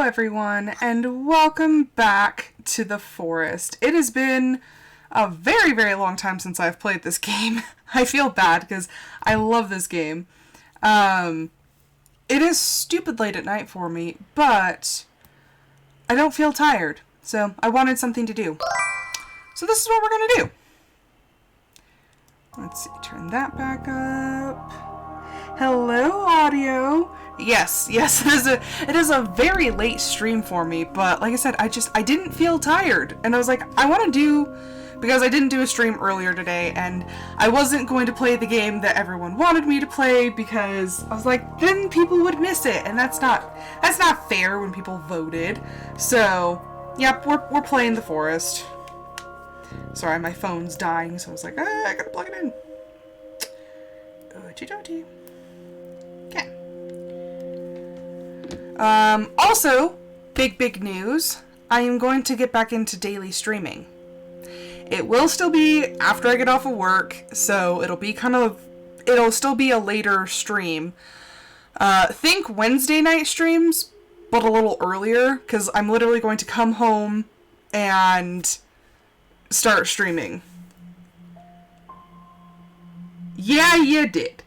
Hello everyone, and welcome back to The Forest. It has been a very, very long time since I've played this game. I feel bad because I love this game. It is stupid late at night for me, but I don't feel tired, so I wanted something to do. So this is what we're going to do. Let's see, turn that back up. Hello, audio. Yes, it is a very late stream for me, but like I said, I didn't feel tired, and I was like, I want to do, because I didn't do a stream earlier today, and I wasn't going to play the game that everyone wanted me to play, because I was like, then people would miss it, and that's not fair when people voted. So, yep, we're playing The Forest. Sorry, my phone's dying, so I was like, I gotta plug it in. Okie-dokie. Okay. Also, big news, I am going to get back into daily streaming. It will still be after I get off of work, so it'll still be a later stream. Think Wednesday night streams, but a little earlier, because I'm literally going to come home and start streaming. Yeah, you did.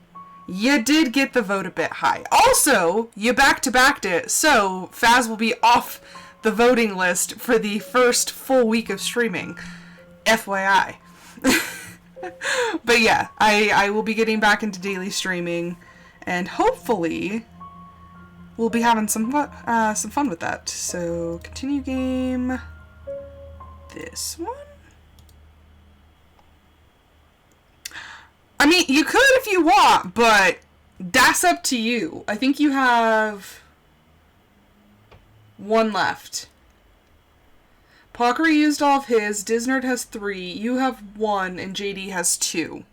You did get the vote a bit high. Also, you back-to-backed it, so Faz will be off the voting list for the first full week of streaming. FYI. But yeah, I will be getting back into daily streaming, and hopefully we'll be having some fun with that. So, continue game. This one? I mean, you could if you want, but that's up to you. I think you have one left. Pockery used all of his, Disnerd has 3, you have 1, and JD has 2.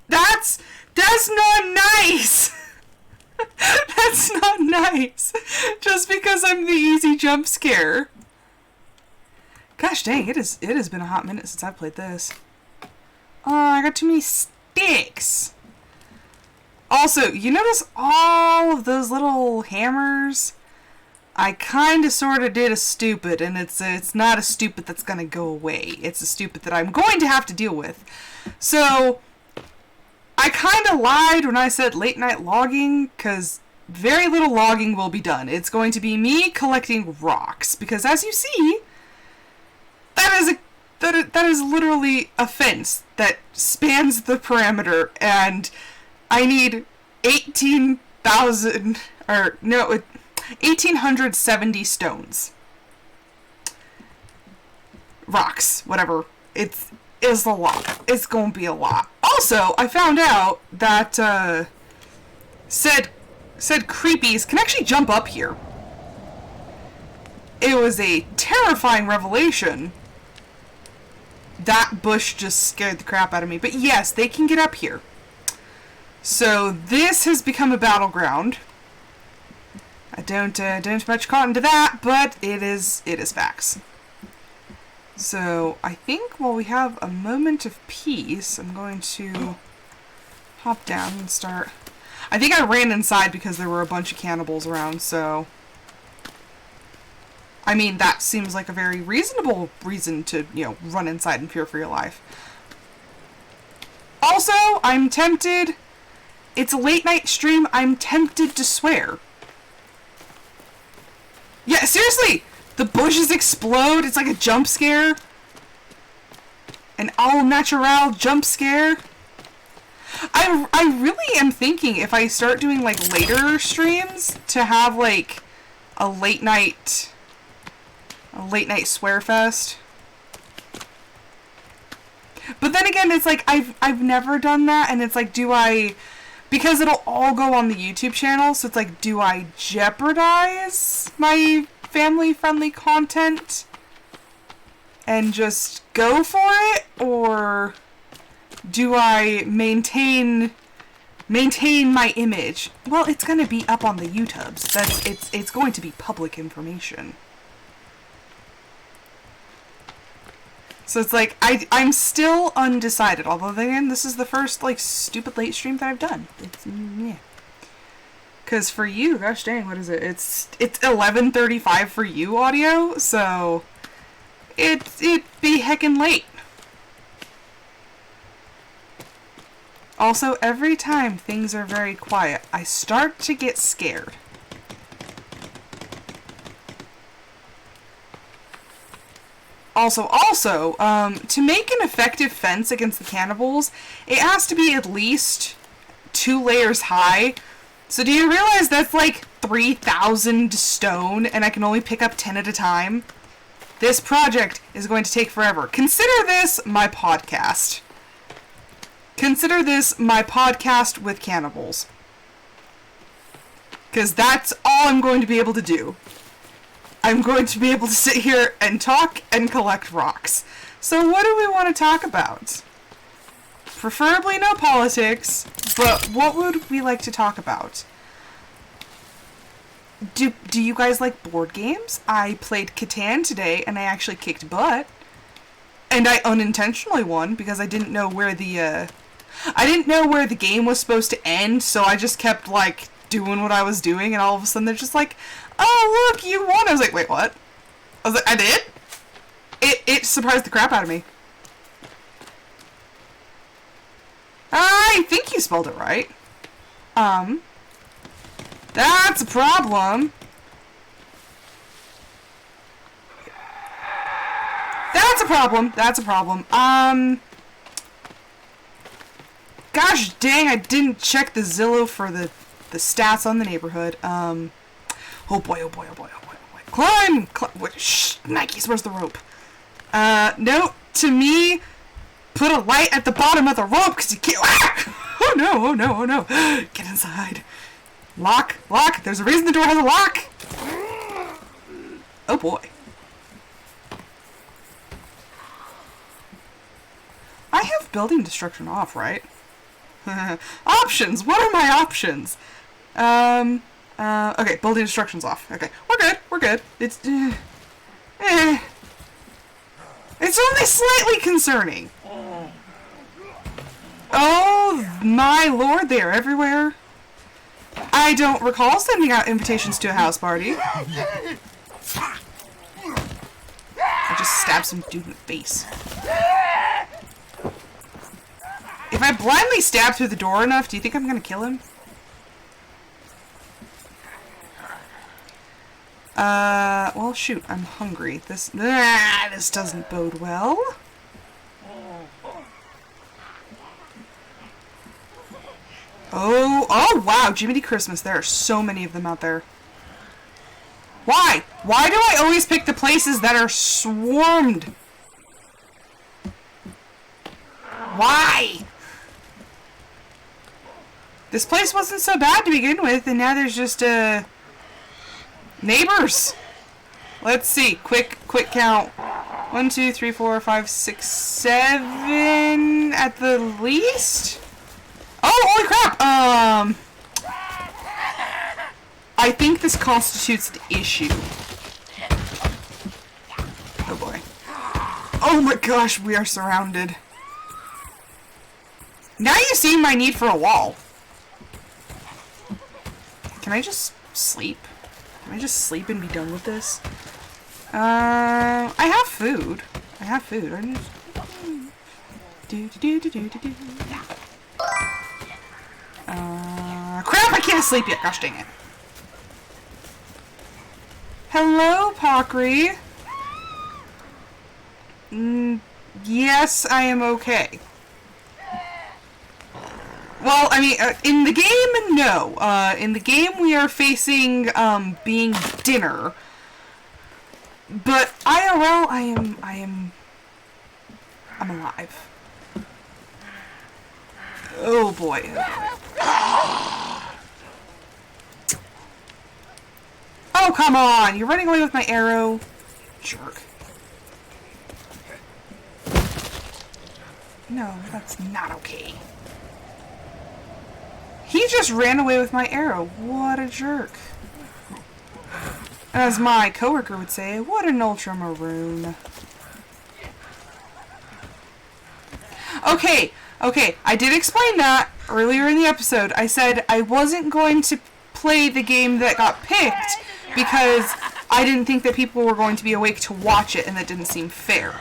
That's not nice! That's not nice! Just because I'm the easy jump scare. Gosh dang, it has been a hot minute since I've played this. Oh, I got too many sticks. Also, you notice all of those little hammers? I kinda sorta did a stupid, and it's not a stupid that's gonna go away. It's a stupid that I'm going to have to deal with. So, I kinda lied when I said late night logging, because very little logging will be done. It's going to be me collecting rocks, because as you see, that is literally a fence that spans the perimeter, and I need 1,870 stones. Rocks, whatever. It's a lot. It's gonna be a lot. Also, I found out that, said creepies can actually jump up here. It was a terrifying revelation. That bush just scared the crap out of me. But yes, they can get up here. So this has become a battleground. I don't much cotton to that, but it is facts. So I think while we have a moment of peace, I'm going to hop down and start. I think I ran inside because there were a bunch of cannibals around, so I mean, that seems like a very reasonable reason to, run inside and fear for your life. Also, I'm tempted. It's a late night stream. I'm tempted to swear. Yeah, seriously! The bushes explode. It's like a jump scare. An all-natural jump scare. I really am thinking if I start doing, like, later streams to have, like, a late night swear fest. But then again, it's like, I've never done that, and it's like, because it'll all go on the YouTube channel, so it's like, do I jeopardize my family-friendly content and just go for it, or do I maintain my image? Well, it's gonna be up on the YouTubes. It's going to be public information. So it's like, I'm still undecided. Although, again, this is the first, like, stupid late stream that I've done. It's, yeah. Because for you, gosh dang, what is it? It's 11:35 for you, audio, so it'd be heckin' late. Also, every time things are very quiet, I start to get scared. Also, to make an effective fence against the cannibals, it has to be at least 2 layers high. So do you realize that's like 3,000 stone and I can only pick up 10 at a time? This project is going to take forever. Consider this my podcast. Consider this my podcast with cannibals. Because that's all I'm going to be able to do. I'm going to be able to sit here and talk and collect rocks. So what do we want to talk about? Preferably no politics, but what would we like to talk about? Do you guys like board games? I played Catan today and I actually kicked butt. And I unintentionally won because I didn't know where the game was supposed to end, so I just kept like doing what I was doing, and all of a sudden they're just like, "Oh, look, you won." I was like, "Wait, what?" I was like, "I did?" It surprised the crap out of me. I think you spelled it right. That's a problem. That's a problem. That's a problem. Gosh dang, I didn't check the Zillow for the stats on the neighborhood. Oh boy, oh boy, oh boy, oh boy, oh boy. Climb! Wait, shh, Nikes, where's the rope? No, to me, put a light at the bottom of the rope, because you can't, oh no, oh no, oh no. Get inside. Lock, lock, there's a reason the door has a lock. Oh boy. I have building destruction off, right? Options! What are my options? Okay, building destruction's off. Okay, we're good, we're good. It's, It's only slightly concerning. Oh, my lord, they are everywhere. I don't recall sending out invitations to a house party. I just stabbed some dude in the face. If I blindly stab through the door enough, do you think I'm gonna kill him? Well, shoot, I'm hungry. This doesn't bode well. Oh, wow, Jiminy Christmas, there are so many of them out there. Why? Why do I always pick the places that are swarmed? Why? This place wasn't so bad to begin with, and now there's just, neighbors. Let's see. Quick count. 1, 2, 3, 4, 5, 6, 7 at the least? Oh, holy crap! I think this constitutes the issue. Oh boy. Oh my gosh, we are surrounded. Now you see my need for a wall. Can I just sleep? Can I just sleep and be done with this? I have food. I have food. I just... crap! I can't sleep yet. Gosh dang it. Hello, Pokri. Yes, I am okay. Well, I mean, in the game, no. In the game, we are facing, being dinner. But IRL, I'm alive. Oh boy. Oh, come on! You're running away with my arrow. Jerk. No, that's not okay. He just ran away with my arrow. What a jerk. As my coworker would say, what an ultramaroon. Okay, I did explain that earlier in the episode. I said I wasn't going to play the game that got picked because I didn't think that people were going to be awake to watch it, and that didn't seem fair.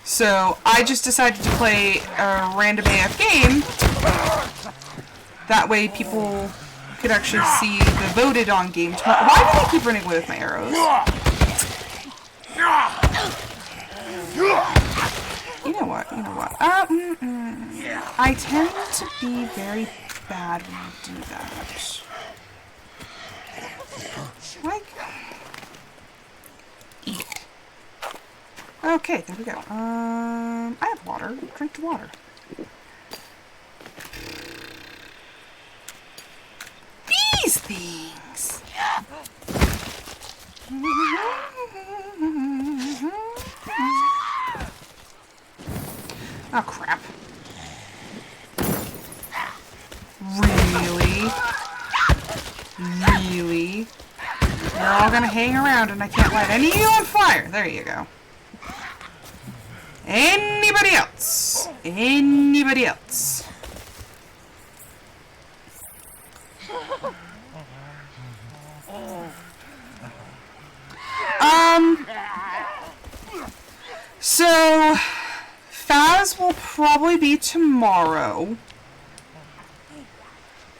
So I just decided to play a random AF game. That way people could actually see the voted on game. Why do they keep running away with my arrows? You know what? I tend to be very bad when I do that. Like, eat it. Okay, there we go. I have water. Drink the water. These things! Oh, crap. Really? Really? You're all gonna hang around and I can't light any of you on fire. There you go. Anybody else? Anybody else? So, Faz will probably be tomorrow.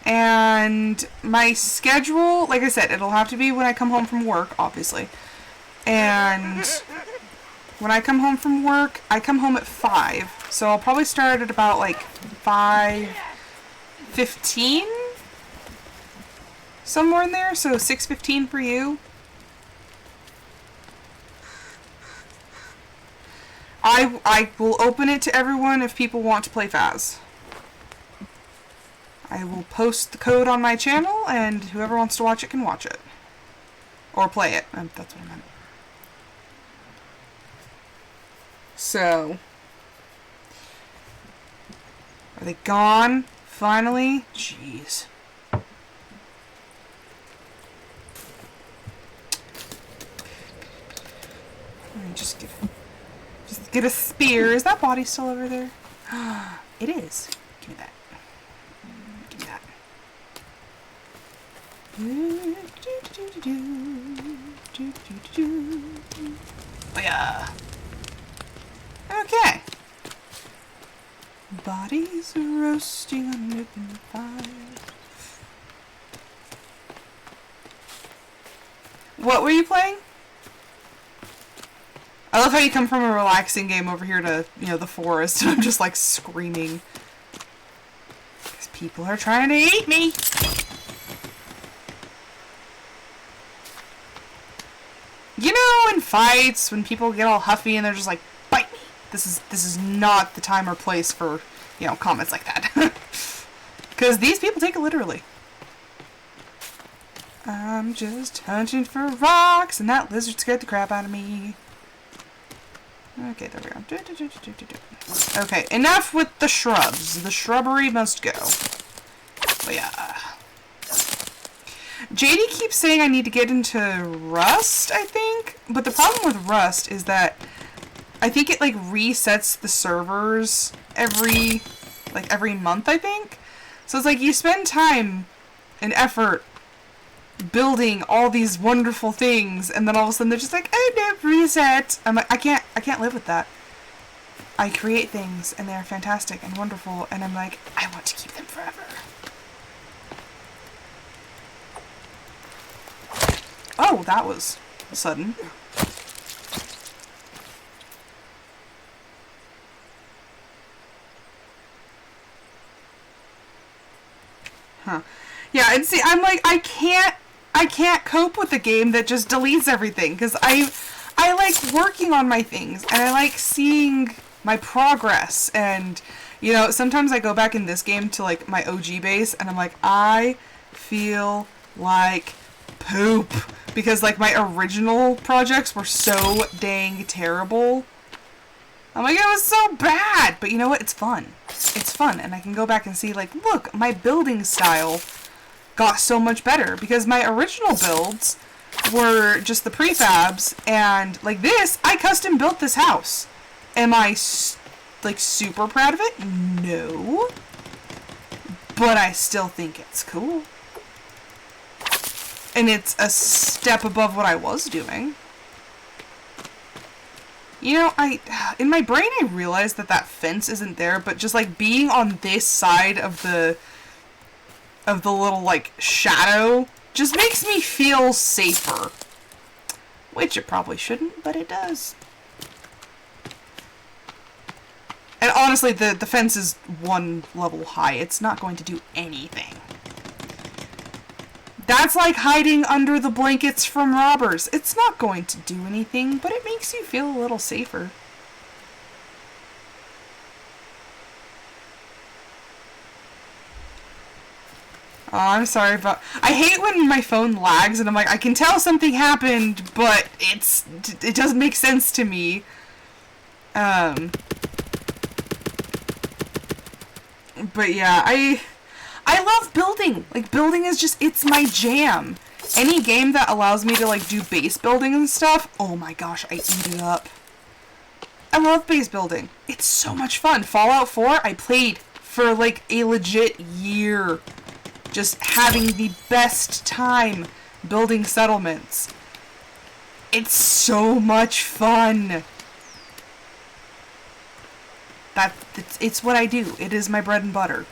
And my schedule, like I said, it'll have to be when I come home from work, obviously. And when I come home from work, I come home at 5. So I'll probably start at about like 5:15? Somewhere in there, so 6:15 for you. I will open it to everyone if people want to play Faz. I will post the code on my channel, and whoever wants to watch it can watch it. Or play it. That's what I meant. So. Are they gone? Finally? Jeez. Let me just get a spear. Is that body still over there? It is. Give me that. Give me that. Oh yeah. Okay. Bodies are roasting on open fire. What were you playing? I love how you come from a relaxing game over here to, the forest, and I'm just like screaming. Because people are trying to eat me! You know, in fights, when people get all huffy and they're just like, bite me! This is not the time or place for, comments like that. Because these people take it literally. I'm just hunting for rocks, and that lizard scared the crap out of me. Okay, there we go. Okay, enough with the shrubs. The shrubbery must go. But yeah. JD keeps saying I need to get into Rust, I think. But the problem with Rust is that I think it resets the servers every month, I think. So it's you spend time and effort building all these wonderful things, and then all of a sudden they're just like, oh no, reset. I'm like, I can't live with that. I create things and they're fantastic and wonderful, and I'm like, I want to keep them forever. Oh, that was sudden. Huh. Yeah, and see, I'm like, I can't cope with a game that just deletes everything, because I like working on my things, and I like seeing my progress, and, sometimes I go back in this game to, my OG base, and I'm like, I feel like poop, because, my original projects were so dang terrible. I'm like, it was so bad, but you know what, it's fun. It's fun, and I can go back and see, look, my building style got so much better, because my original builds were just the prefabs, and this, I custom built this house. Am I like, super proud of it? No. But I still think it's cool. And it's a step above what I was doing. You know, in my brain I realized that that fence isn't there, but just, like, being on this side of the little, like, shadow just makes me feel safer. Which it probably shouldn't, but it does. And honestly, the fence is 1 level high. It's not going to do anything. That's like hiding under the blankets from robbers. It's not going to do anything, but it makes you feel a little safer. Oh, I'm sorry about... I hate when my phone lags and I'm like, I can tell something happened, but it doesn't make sense to me. But yeah, I love building. Like, building is just, it's my jam. Any game that allows me to, like, do base building and stuff, oh my gosh, I eat it up. I love base building. It's so much fun. Fallout 4, I played for, like, a legit year. Just having the best time building settlements. It's so much fun. It's what I do. It is my bread and butter.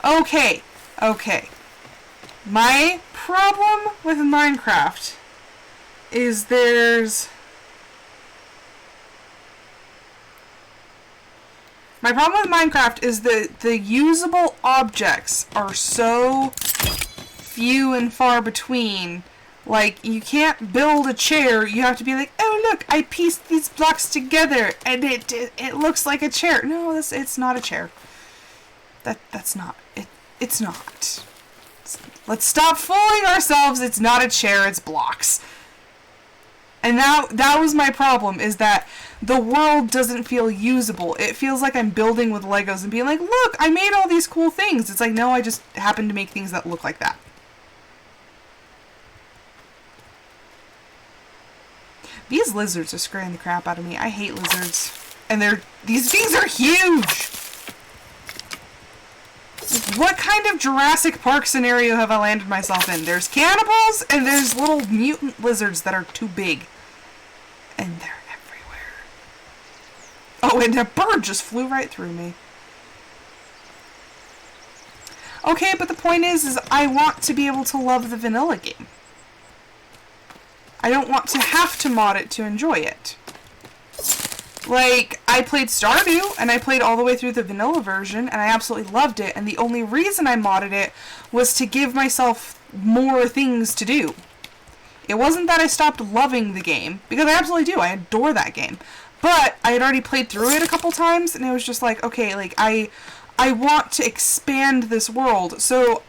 Okay. My problem with Minecraft is My problem with Minecraft is that the usable objects are so few and far between. Like, you can't build a chair, you have to be like, oh look, I pieced these blocks together, and it looks like a chair. No, it's not a chair. That's not. It's not. Let's stop fooling ourselves, it's not a chair, it's blocks. And that was my problem, is that the world doesn't feel usable. It feels like I'm building with Legos and being like, look, I made all these cool things. It's like, no, I just happened to make things that look like that. These lizards are scaring the crap out of me. I hate lizards. And these things are huge! What kind of Jurassic Park scenario have I landed myself in? There's cannibals, and there's little mutant lizards that are too big. And they're everywhere. Oh, and a bird just flew right through me. Okay, but the point is I want to be able to love the vanilla game. I don't want to have to mod it to enjoy it. Like, I played Stardew, and I played all the way through the vanilla version, and I absolutely loved it, and the only reason I modded it was to give myself more things to do. It wasn't that I stopped loving the game, because I absolutely do, I adore that game. But I had already played through it a couple times, and it was just like, okay, like, I want to expand this world, so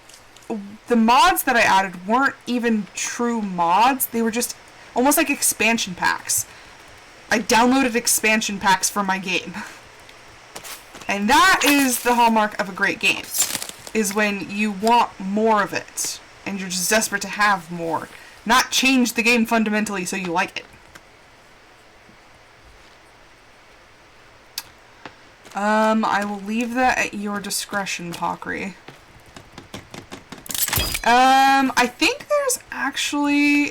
the mods that I added weren't even true mods, they were just almost like expansion packs. I downloaded expansion packs for my game. And that is the hallmark of a great game, is when you want more of it, and you're just desperate to have more, not change the game fundamentally so you like it. I will leave that at your discretion, Pokry. I think there's actually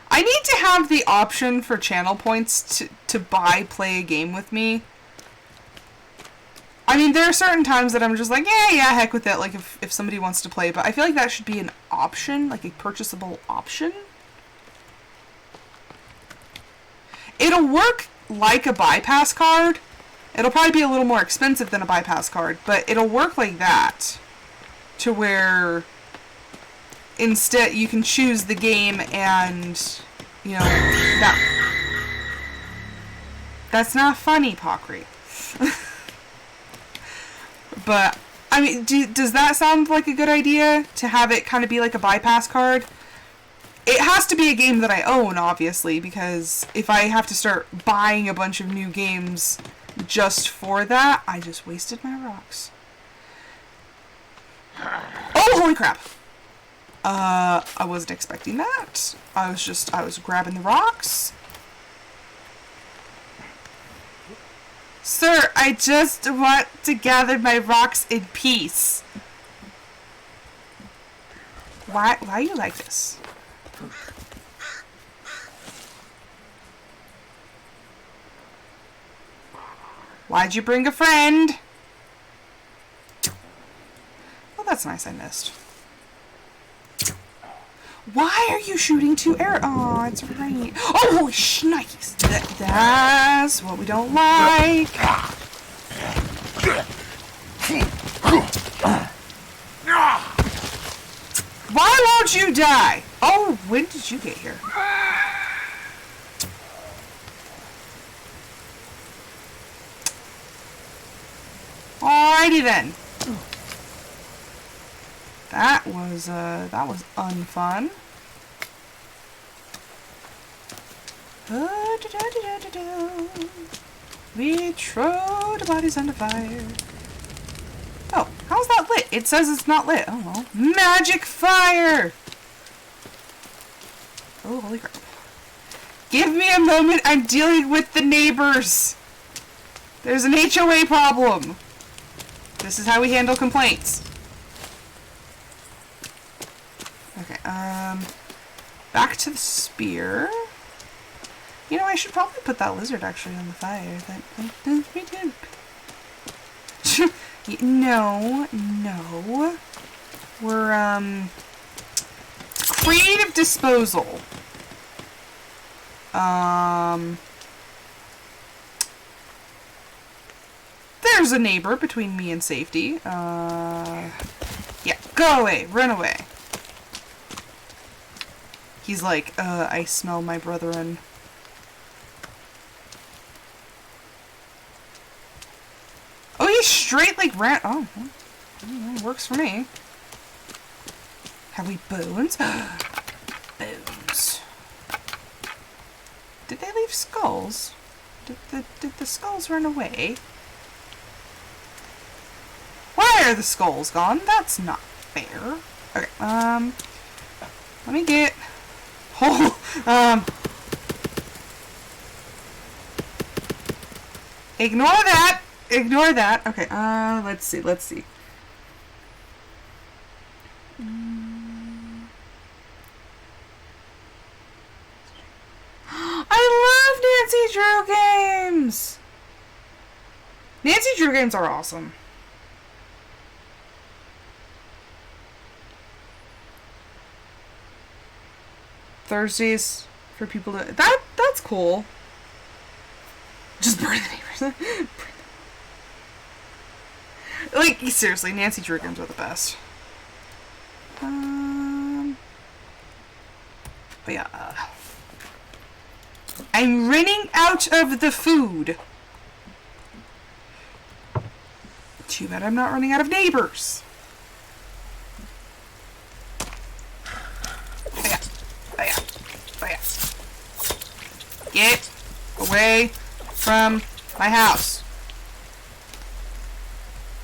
I need to have the option for channel points to play a game with me. I mean, there are certain times that I'm just like, yeah, heck with it, like, if somebody wants to play, but I feel like that should be an option, like a purchasable option. It'll work like a bypass card. It'll probably be a little more expensive than a bypass card, but it'll work like that, to where instead you can choose the game and, you know, that's not funny, Pokry. But, I mean, does that sound like a good idea, to have it kind of be like a bypass card? It has to be a game that I own, obviously, because if I have to start buying a bunch of new games just for that, I just wasted my rocks. Oh, holy crap! I wasn't expecting that. I was grabbing the rocks. Sir, I just want to gather my rocks in peace. Why are you like this? Why'd you bring a friend? Well, that's nice I missed. Why are you shooting two arrows? Oh, it's right. Oh, shnikes. That's what we don't like. Why won't you die? Oh, when did you get here? Alrighty then. That was unfun. We throw the bodies under fire. Oh, how's that lit? It says it's not lit. Oh well. Magic fire! Oh, holy crap. Give me a moment, I'm dealing with the neighbors. There's an HOA problem. This is how we handle complaints. Okay, back to the spear. You know, I should probably put that lizard actually on the fire. No. We're, creative disposal. There's a neighbor between me and safety. Yeah, go away, run away. He's like, I smell my brethren. Oh, he straight like ran. Oh, well, works for me. Have we bones? Bones. Did they leave skulls? Did the skulls run away? Why are the skulls gone? That's not fair. Okay, let me get... Oh, ignore that! Ignore that! Okay, let's see. I love Nancy Drew games! Nancy Drew games are awesome. Thursdays for people to... That's cool. Just burn the neighbors. Like, seriously, Nancy Drew games are the best. But yeah, I'm running out of the food. Too bad I'm not running out of neighbors. Get away from my house.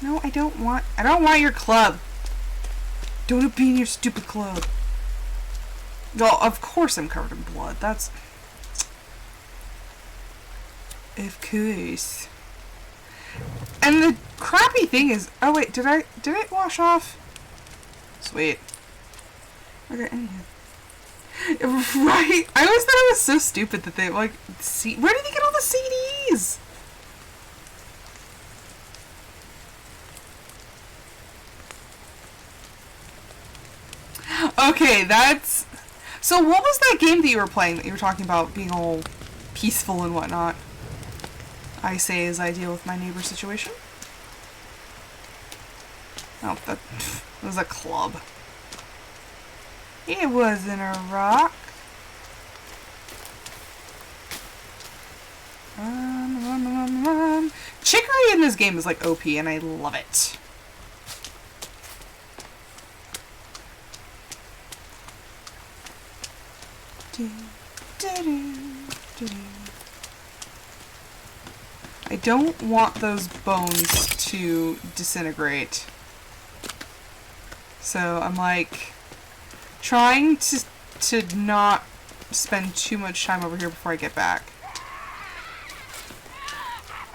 No, I don't want your club. Don't be in your stupid club. Well, of course I'm covered in blood. That's... Of course. And the crappy thing is... Oh wait, did I wash off? Sweet. Okay, anyway. Right? I always thought it was so stupid that they, like, see... Where did they get all the CDs? Okay, that's... So what was that game that you were playing that you were talking about being all peaceful and whatnot? I say as I deal with my neighbor situation. Oh, that was a club. It wasn't a rock. Chicory in this game is like OP and I love it. I don't want those bones to disintegrate. So I'm like, Trying to not spend too much time over here before I get back.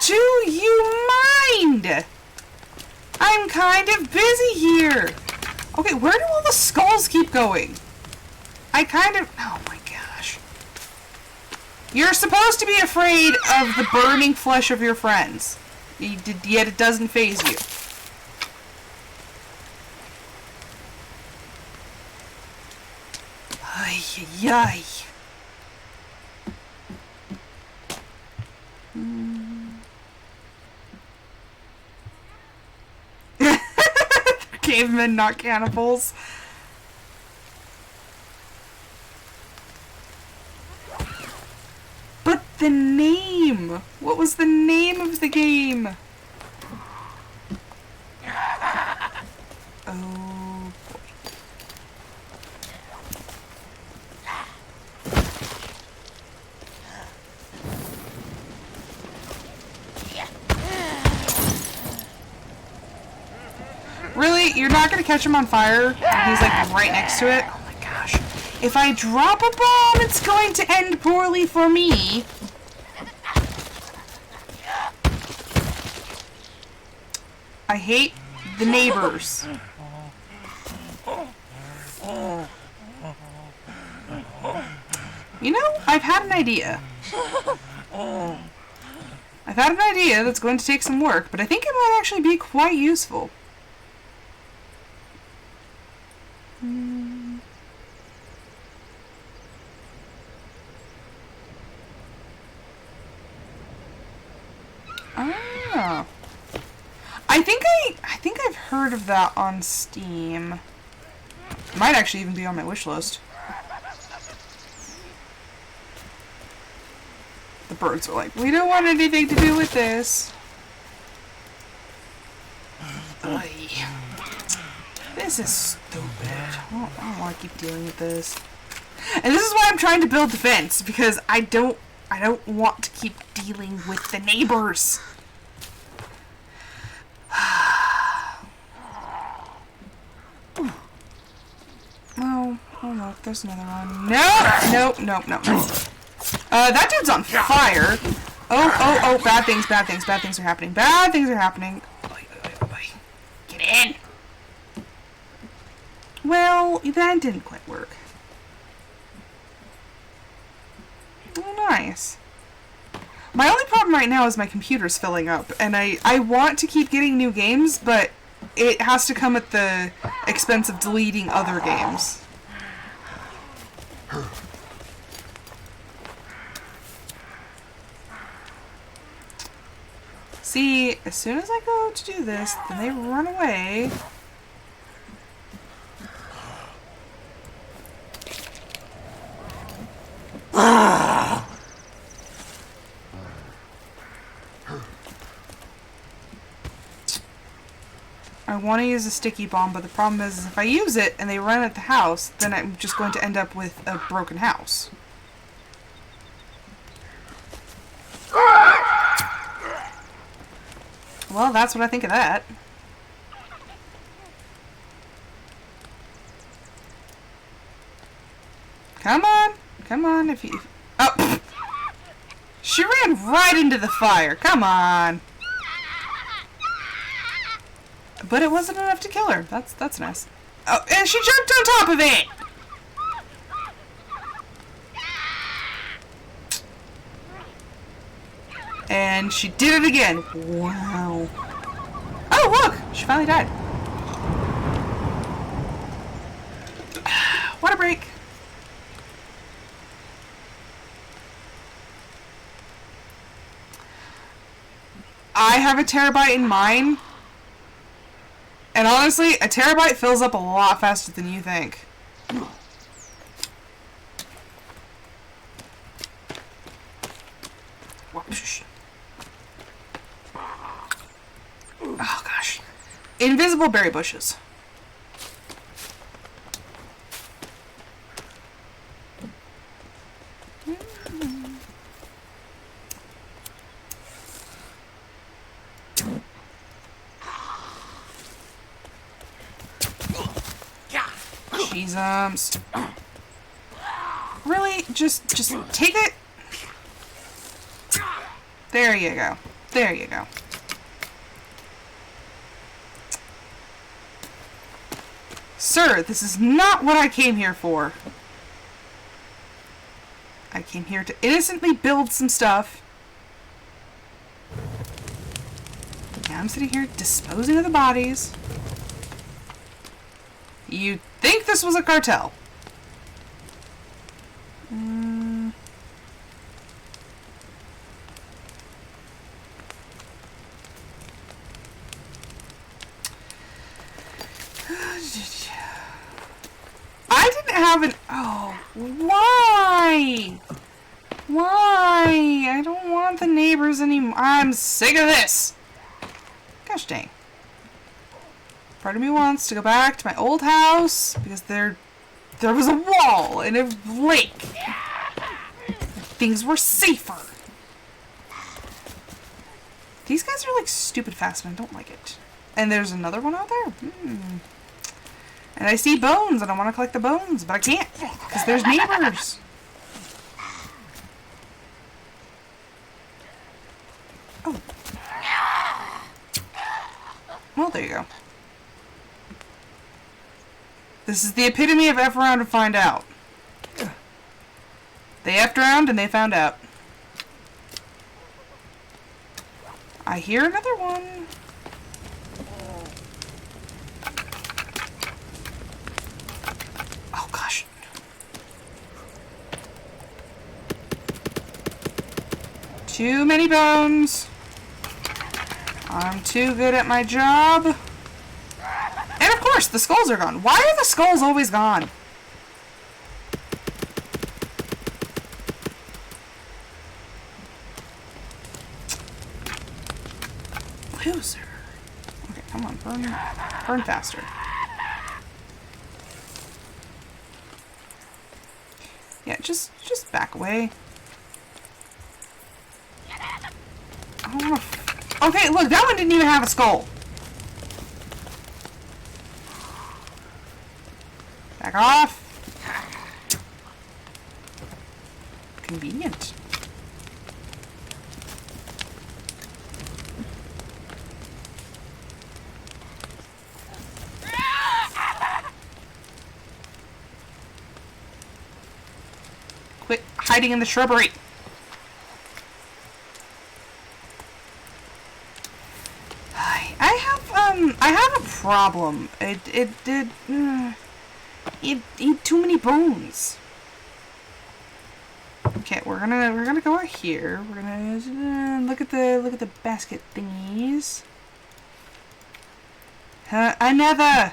Do you mind? I'm kind of busy here. Okay, where do all the skulls keep going? I kind of... Oh my gosh. You're supposed to be afraid of the burning flesh of your friends. Yet it doesn't faze you. Ay, ay, ay. Cavemen, not cannibals. But the name! What was the name of the game? Oh boy. Really? You're not gonna catch him on fire? He's like right next to it? Oh my gosh. If I drop a bomb, it's going to end poorly for me. I hate the neighbors. You know, I've had an idea. I've had an idea that's going to take some work, but I think it might actually be quite useful. Oh. I think I've heard of that on Steam. Might actually even be on my wish list. The birds are like, we don't want anything to do with this. Oy. This is stupid. I don't want to keep dealing with this. And this is why I'm trying to build defense, because I don't want to keep dealing with the neighbors. Oh look, there's another one. No. That dude's on fire. Oh, bad things are happening. Bad things are happening. Get in. Well, that didn't quite work. Oh, nice. My only problem right now is my computer's filling up, and I want to keep getting new games, but it has to come at the expense of deleting other games. See, as soon as I go to do this, then they run away. I want to use a sticky bomb, but the problem is if I use it and they run at the house, then I'm just going to end up with a broken house. Well, that's what I think of that. Come on, if you... Oh! She ran right into the fire, come on! But it wasn't enough to kill her. That's nice. Oh, and she jumped on top of it! And she did it again. Wow. Oh, look! She finally died. Water break. I have a terabyte in mine. And honestly, a terabyte fills up a lot faster than you think. Oh gosh. Invisible berry bushes. Jesus. Really? Just take it? There you go. There you go. Sir, this is not what I came here for. I came here to innocently build some stuff. Now I'm sitting here disposing of the bodies. You'd think this was a cartel. I didn't have an... Oh, why? Why? I don't want the neighbors anymore. I'm sick of this. Gosh dang. Part of me wants to go back to my old house because there was a wall and a lake. Things were safer. These guys are like stupid fast and I don't like it. And there's another one out there. And I see bones and I want to collect the bones, but I can't because there's neighbors. Oh. Well, there you go. This is the epitome of F around to find out. They F'd around and they found out. I hear another one. Oh gosh. Too many bones. I'm too good at my job. And of course, the skulls are gone. Why are the skulls always gone? Loser. Okay, come on, burn faster. Yeah, just back away. I don't wanna... Okay, look, that one didn't even have a skull. Back off. Convenient. Quit hiding in the shrubbery. I have a problem. It eat too many bones. Okay, we're gonna go out here. We're gonna look at the basket thingies. Another.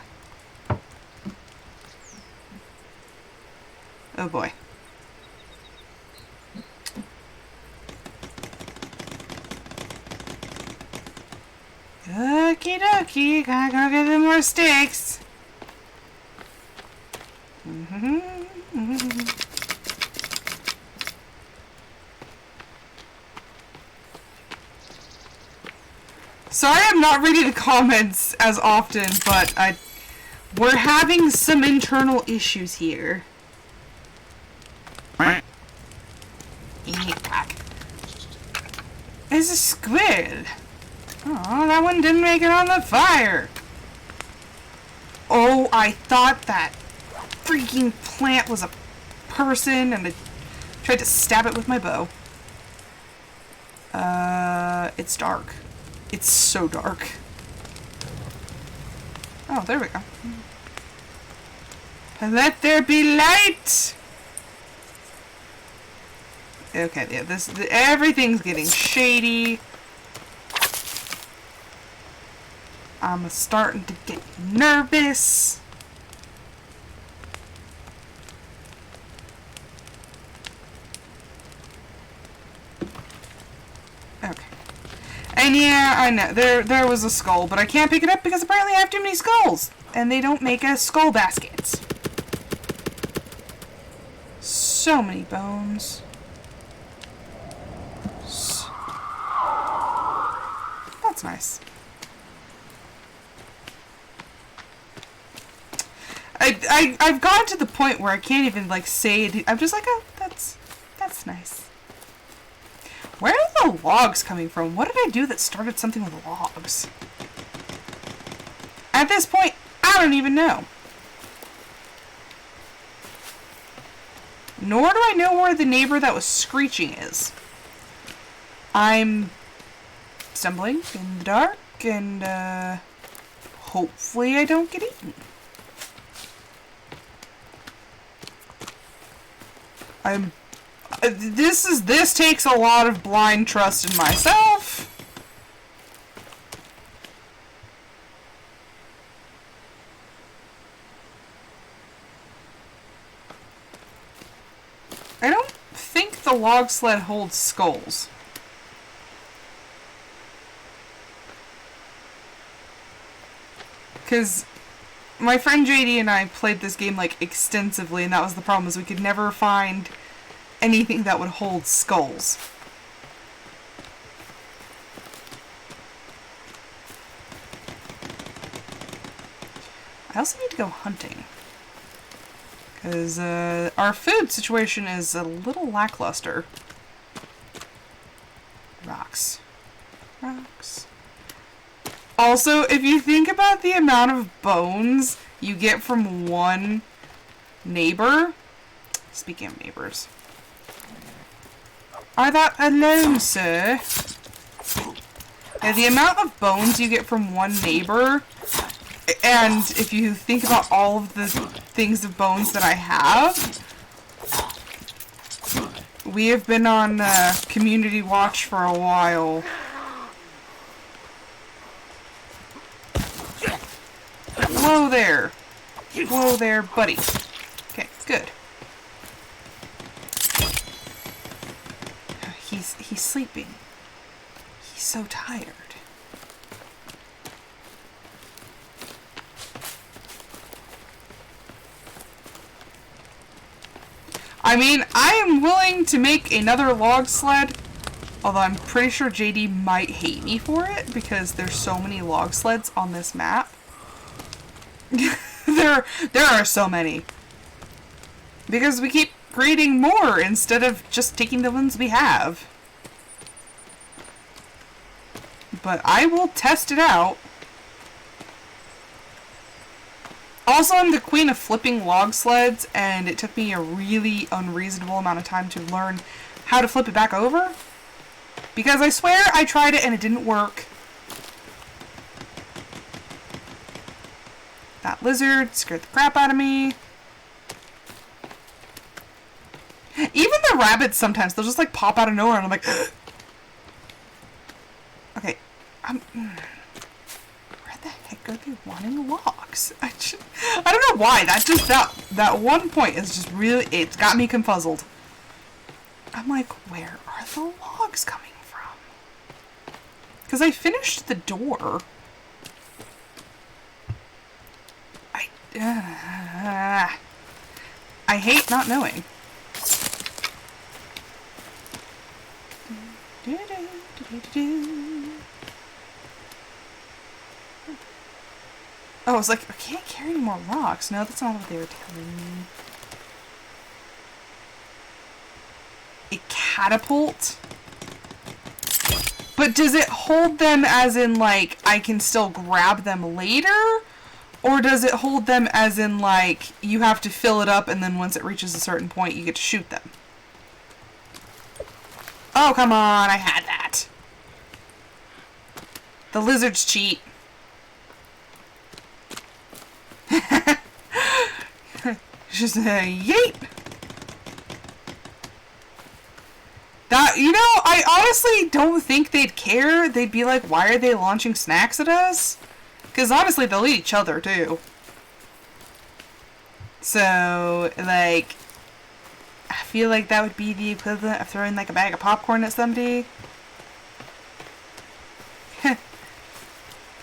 Oh boy. Okie dokie, gotta go get them more sticks. Sorry I'm not reading the comments as often, but we're having some internal issues here. It's a squid. Oh, that one didn't make it on the fire. Oh, I thought that freaking plant was a person and I tried to stab it with my bow. It's dark. It's so dark. Oh, there we go. Let there be light! Okay, yeah, everything's getting shady. I'm starting to get nervous. Okay. And yeah, I know, there was a skull, but I can't pick it up because apparently I have too many skulls. And they don't make a skull basket. So many bones. That's nice. I've gotten to the point where I can't even, like, say it. I'm just like, oh, that's nice. Where are the logs coming from? What did I do that started something with logs? At this point, I don't even know. Nor do I know where the neighbor that was screeching is. I'm stumbling in the dark, and, hopefully I don't get eaten. This takes a lot of blind trust in myself. I don't think the log sled holds skulls. Because my friend JD and I played this game, like, extensively, and that was the problem, is we could never find anything that would hold skulls. I also need to go hunting. Because, our food situation is a little lackluster. Rocks. Rocks. Also, if you think about the amount of bones you get from one neighbor... Speaking of neighbors. Are that alone, sir? Yeah, the amount of bones you get from one neighbor, and if you think about all of the things of bones that I have, we have been on community watch for a while. Whoa there. Whoa there, buddy. Okay, good. He's sleeping. He's so tired. I mean, I am willing to make another log sled, although I'm pretty sure JD might hate me for it because there's so many log sleds on this map. there are so many. Because we keep creating more instead of just taking the ones we have. But I will test it out. Also, I'm the queen of flipping log sleds, and it took me a really unreasonable amount of time to learn how to flip it back over. Because I swear I tried it and it didn't work. That lizard scared the crap out of me. Even the rabbits sometimes, they'll just like pop out of nowhere and I'm like... Okay, where the heck are they wanting logs? I don't know why, that one point is just really, it's got me confuzzled. I'm like, where are the logs coming from? Because I finished the door. I hate not knowing. Oh, I was like, I can't carry any more rocks. No, that's not what they were telling me. A catapult? But does it hold them as in, like, I can still grab them later? Or does it hold them as in, like, you have to fill it up and then once it reaches a certain point, you get to shoot them? Oh, come on, I had that. The lizards cheat. Just yeet. That, you know, I honestly don't think they'd care. They'd be like, why are they launching snacks at us? Because honestly, they'll eat each other, too. So, like, I feel like that would be the equivalent of throwing, like, a bag of popcorn at somebody.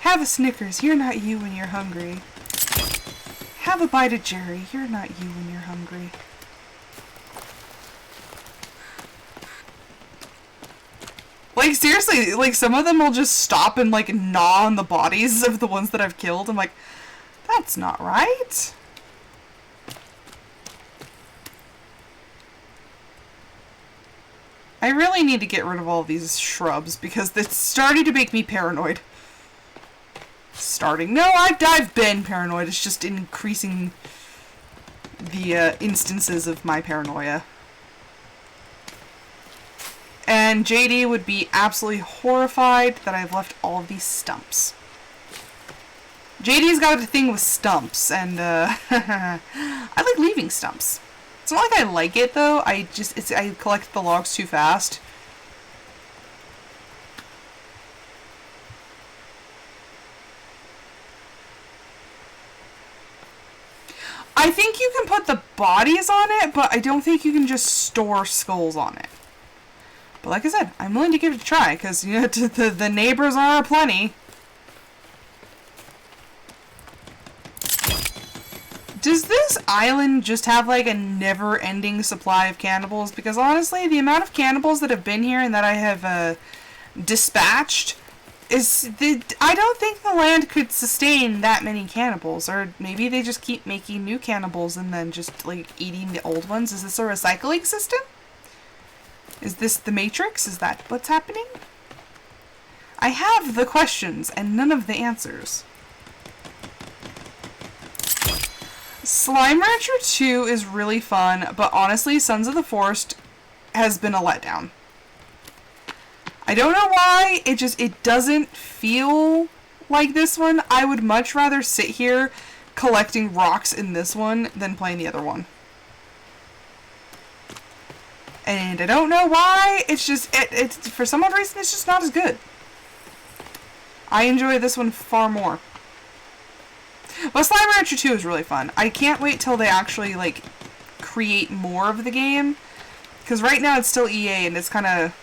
Have a Snickers, you're not you when you're hungry. Have a bite of Jerry, you're not you when you're hungry. Like, seriously, like, some of them will just stop and, like, gnaw on the bodies of the ones that I've killed. I'm like, that's not right. I really need to get rid of all of these shrubs because it's starting to make me paranoid. Starting. No, I've been paranoid. It's just increasing the instances of my paranoia. And JD would be absolutely horrified that I've left all of these stumps. JD's got a thing with stumps, and I like leaving stumps. It's not like I like it though. I collect the logs too fast. I think you can put the bodies on it, but I don't think you can just store skulls on it. But like I said, I'm willing to give it a try, because you know, the neighbors are aplenty. Does this island just have like a never-ending supply of cannibals? Because honestly, the amount of cannibals that have been here and that I have dispatched I don't think the land could sustain that many cannibals. Or maybe they just keep making new cannibals and then just like eating the old ones. Is this a recycling system? Is this the Matrix? Is that what's happening? I have the questions and none of the answers. Slime Rancher 2 is really fun, but honestly, Sons of the Forest has been a letdown. I don't know why, it doesn't feel like this one. I would much rather sit here collecting rocks in this one than playing the other one. And I don't know why, it's just, for some odd reason, it's just not as good. I enjoy this one far more. But Slime Rancher 2 is really fun. I can't wait till they actually, like, create more of the game. Because right now it's still EA and it's kind of...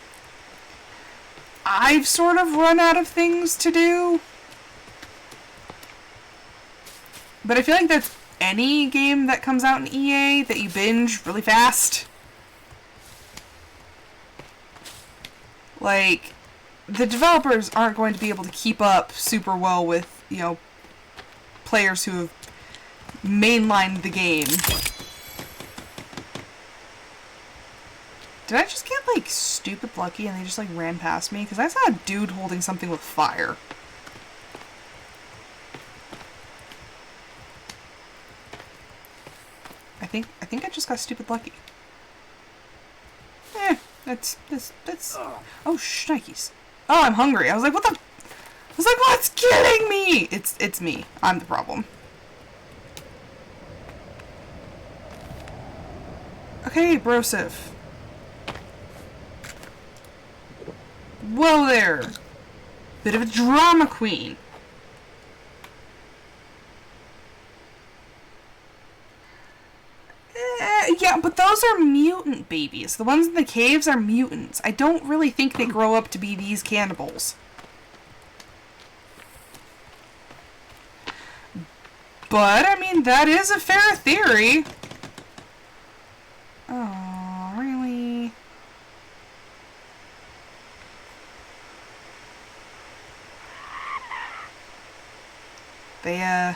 I've sort of run out of things to do. But I feel like that's any game that comes out in EA that you binge really fast. Like, the developers aren't going to be able to keep up super well with, you know, players who have mainlined the game. Did I just get, like, stupid lucky and they just, like, ran past me? Because I saw a dude holding something with fire. I think I just got stupid lucky. That's... Oh, shnikes. Oh, I'm hungry. I was like, what the... I was like, what's killing me? It's me. I'm the problem. Okay, Broseph. Whoa there. Bit of a drama queen. Yeah, but those are mutant babies. The ones in the caves are mutants. I don't really think they grow up to be these cannibals. But, I mean, that is a fair theory. Oh, really? They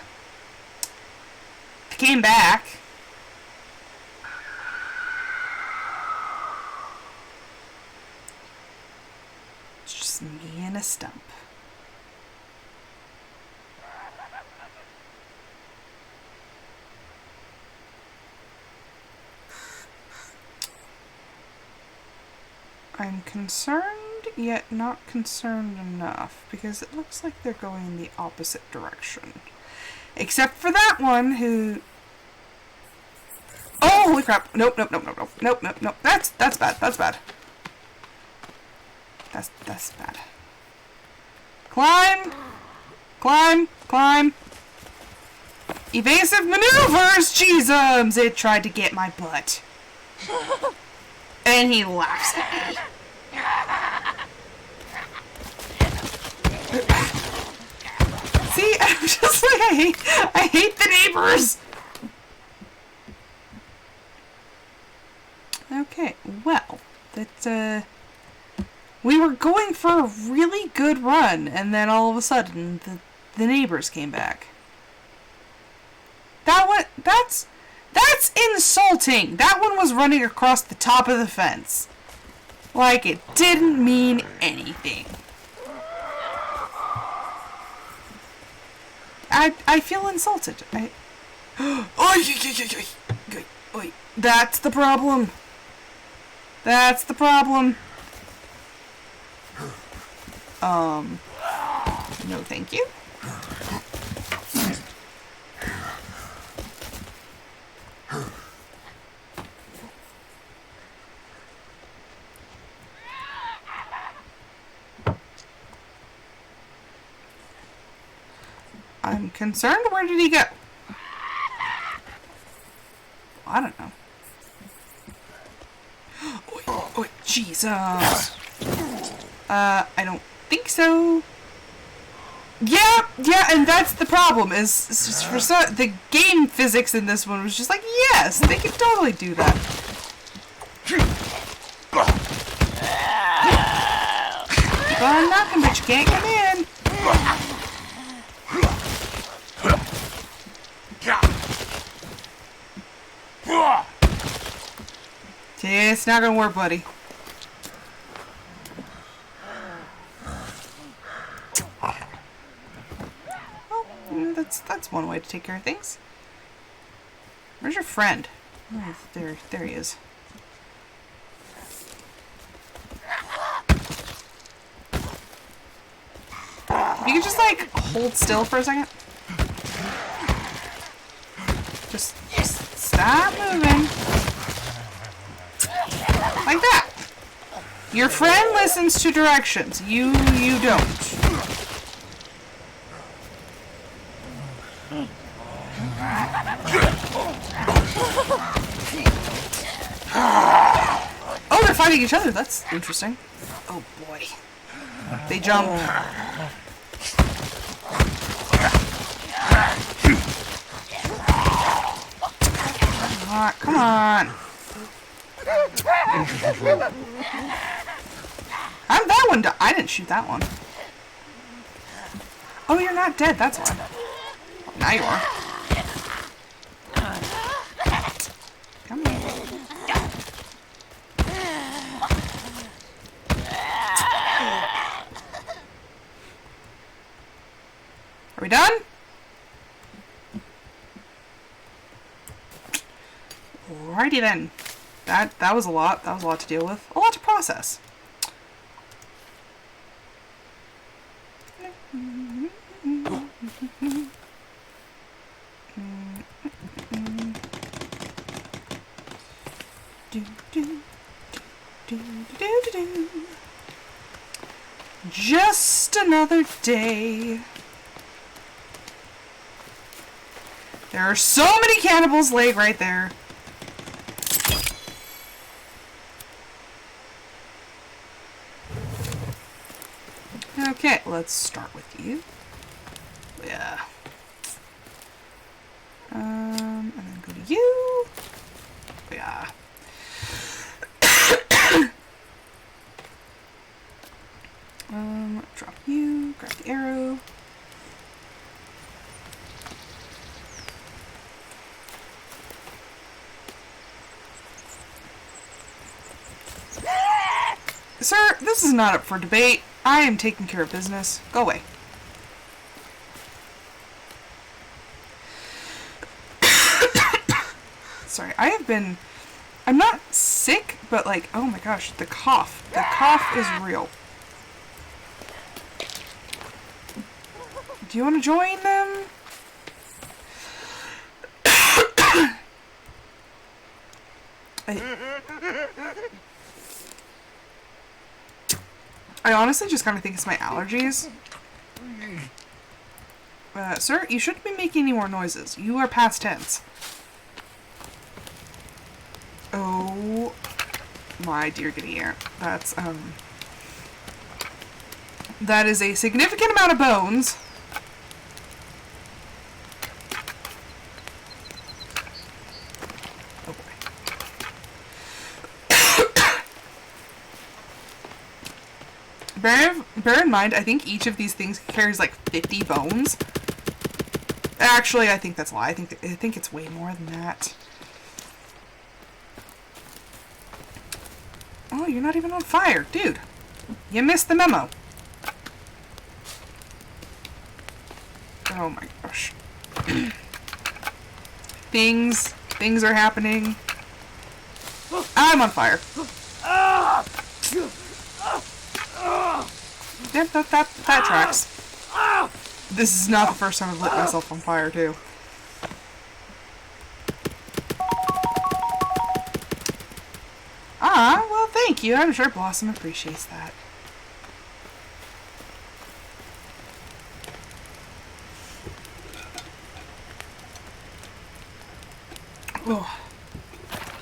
came back. It's just me and a stump. I'm concerned, yet not concerned enough, because it looks like they're going in the opposite direction. Except for that one who... Oh, holy crap! Nope. That's bad. That's bad. That's bad. Climb! Climb! Evasive maneuvers! Jeezums! It tried to get my butt. And he laughs at me. See, I'm just like, I hate the neighbors! Okay, well, we were going for a really good run, and then all of a sudden, the neighbors came back. That's insulting! That one was running across the top of the fence. Like it didn't mean anything. I feel insulted. That's the problem. That's the problem. No thank you. I'm concerned. Where did he go? I don't know. Oh, Jesus. I don't think so. Yeah, and that's the problem. Is for the game physics in this one was just like, yes, they can totally do that. Keep on knocking, but you can't come in. Yeah, it's not gonna work, buddy. Oh, that's one way to take care of things. Where's your friend? Oh, there he is. If you could just like hold still for a second. Just stop moving. Like that. Your friend listens to directions. You don't. Oh, they're fighting each other. That's interesting. Oh boy. They jump. Come on. I'm that one. I didn't shoot that one. Oh, you're not dead. That's why. Now you are. Come on. Are we done? Alrighty then. That was a lot. That was a lot to deal with. A lot to process. Just another day. There are so many cannibals laid right there. Okay, let's start with you. Yeah. And then go to you. Yeah. Drop you, grab the arrow. Sir, this is not up for debate. I am taking care of business. Go away. Sorry, I'm not sick, but like, oh my gosh, the cough. The cough is real. Do you want to join them? I honestly just kind of think it's my allergies. Sir, you shouldn't be making any more noises. You are past tense. Oh my dear giddy aunt. That is a significant amount of bones. Oh boy. Bear in mind, I think each of these things carries like 50 bones. Actually, I think that's a lie. I think it's way more than that. Oh, you're not even on fire. Dude, you missed the memo. Oh my gosh. Things are happening. I'm on fire. Yep, that tracks. This is not the first time I've lit myself on fire, too. Ah, well, thank you. I'm sure Blossom appreciates that. Oh.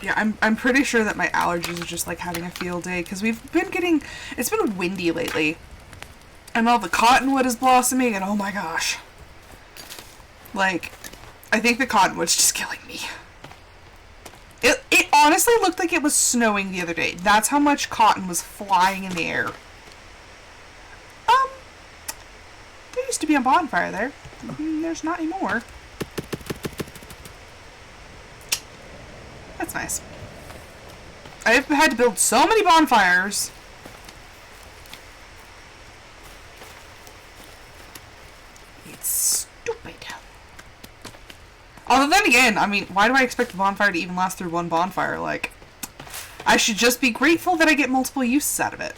Yeah, I'm pretty sure that my allergies are just like having a field day because we've been getting, it's been windy lately. And all the cottonwood is blossoming and oh my gosh. Like, I think the cottonwood's just killing me. It honestly looked like it was snowing the other day. That's how much cotton was flying in the air. There used to be a bonfire there. There's not anymore. That's nice. I've had to build so many bonfires. It's stupid. Although then again, I mean, why do I expect a bonfire to even last through one bonfire? Like, I should just be grateful that I get multiple uses out of it.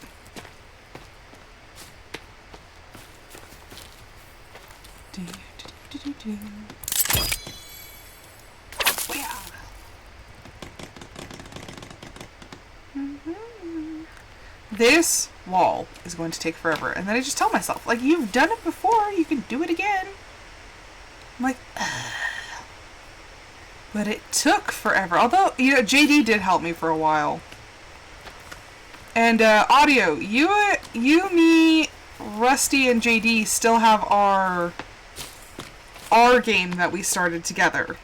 This wall is going to take forever. And then I just tell myself, like, you've done it before, you can do it again. I'm like, ugh. But it took forever. Although, you know, JD did help me for a while. And, Audio, you, me, Rusty, and JD still have our game that we started together.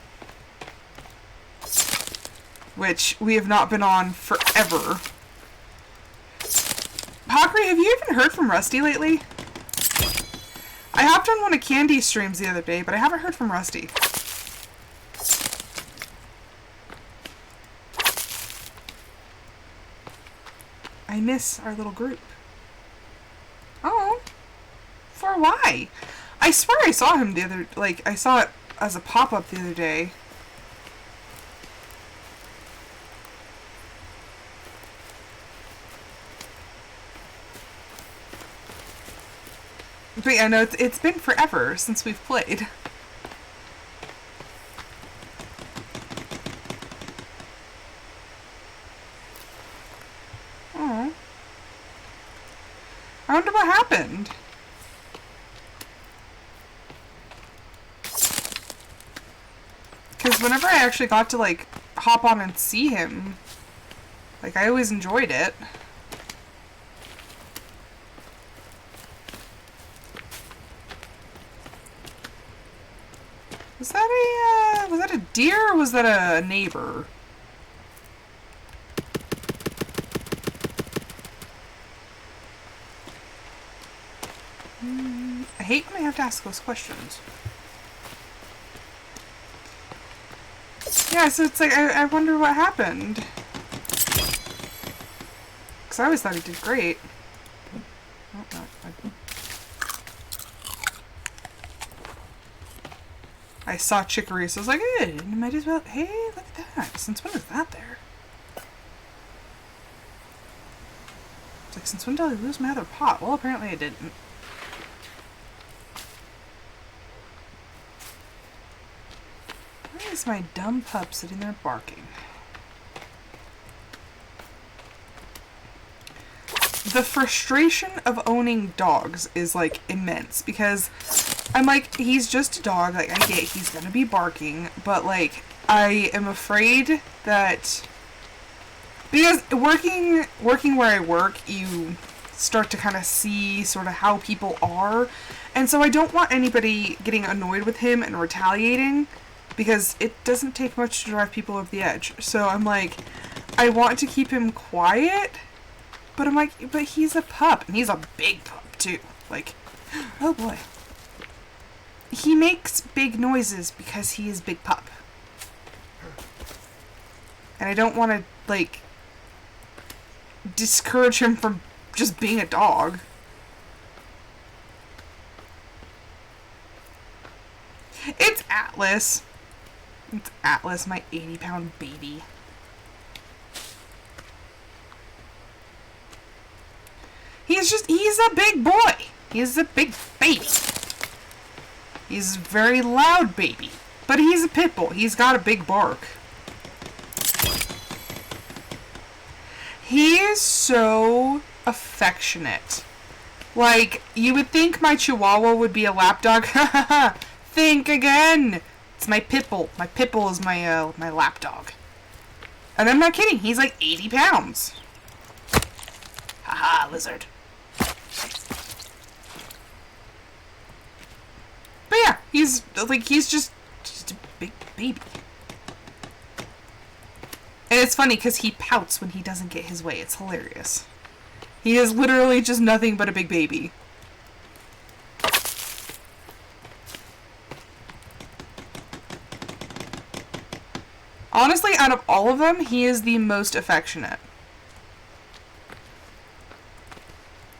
Which we have not been on forever. Pakri, have you even heard from Rusty lately? I hopped on one of Candy's streams the other day, but I haven't heard from Rusty. I miss our little group. Oh. For why? I swear I saw him the other... Like, I saw it as a pop-up the other day. But yeah, no, it's been forever since we've played. Oh. I wonder what happened. Because whenever I actually got to, like, hop on and see him, like, I always enjoyed it. Was that a deer or was that a neighbor? I hate when I have to ask those questions. Yeah, so it's like, I wonder what happened. Because I always thought he did great. Oh, no, I saw chicory, so I was like, hey, you might as well, hey, look at that. Since when is that there? It's like, since when did I lose my other pot? Well, apparently I didn't. Why is my dumb pup sitting there barking? The frustration of owning dogs is, like, immense, because I'm like, he's just a dog, like, I get he's gonna be barking, but, like, I am afraid that, because working where I work, you start to kind of see sort of how people are, and so I don't want anybody getting annoyed with him and retaliating, because it doesn't take much to drive people over the edge. So I'm like, I want to keep him quiet, but I'm like, but he's a pup, and he's a big pup, too. Like, oh boy. He makes big noises because he is big pup. And I don't want to, like, discourage him from just being a dog. It's Atlas. It's Atlas, my 80-pound baby. He's a big boy. He's a big baby. He's a very loud baby. But he's a pit bull. He's got a big bark. He is so affectionate. Like, you would think my Chihuahua would be a lap dog. Think again. It's my pit bull. My pit bull is my my lap dog. And I'm not kidding. He's like 80 pounds. Haha, lizard. But yeah, he's just a big baby. And it's funny because he pouts when he doesn't get his way. It's hilarious. He is literally just nothing but a big baby. Honestly, out of all of them, he is the most affectionate.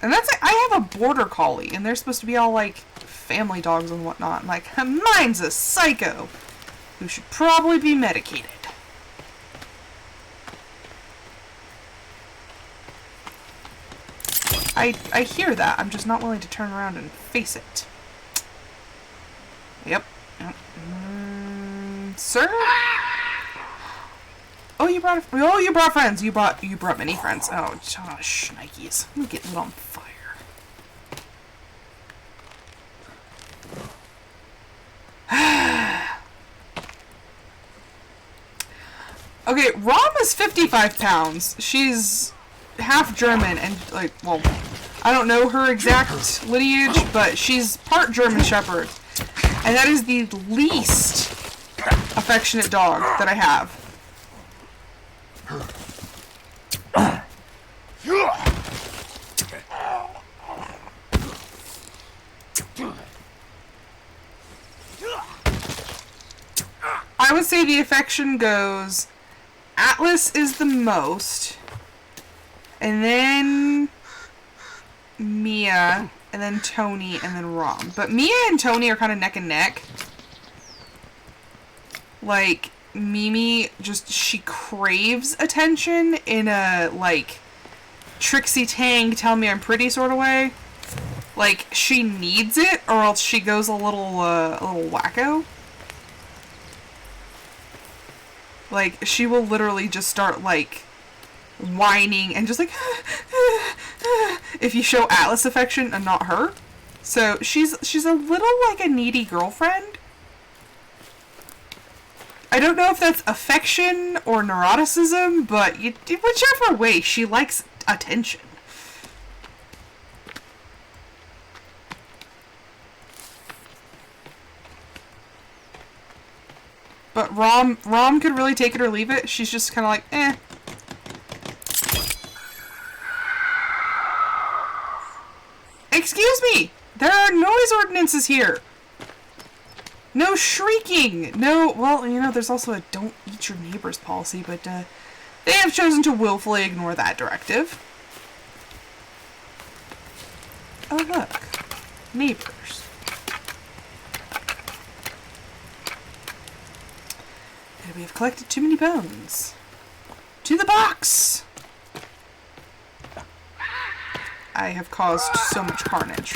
And that's it. I have a border collie, and they're supposed to be all like family dogs and whatnot. I'm like, mine's a psycho who should probably be medicated. I hear that. I'm just not willing to turn around and face it. Yep. Sir? Oh, you brought friends. You brought many friends. Oh, shnikes. I'm getting lit on fire. Okay, Rom is 55 pounds. She's half German and, like, well, I don't know her exact lineage, but she's part German Shepherd. And that is the least affectionate dog that I have. I would say the affection goes, Atlas is the most, and then Mia, and then Tony, and then Rom. But Mia and Tony are kind of neck and neck. Like, Mimi she craves attention in a, like, Trixie Tang, tell me I'm pretty sort of way. Like, she needs it, or else she goes a little wacko. Like, she will literally just start, like, whining and just like, if you show Atlas affection and not her. So, she's a little like a needy girlfriend. I don't know if that's affection or neuroticism, but whichever way, she likes attention. But Rom could really take it or leave it. She's just kind of like, eh. Excuse me! There are noise ordinances here! No shrieking! No, well, you know, there's also a don't eat your neighbors policy, but they have chosen to willfully ignore that directive. Oh, look. Neighbors. And we have collected too many bones. To the box! I have caused so much carnage.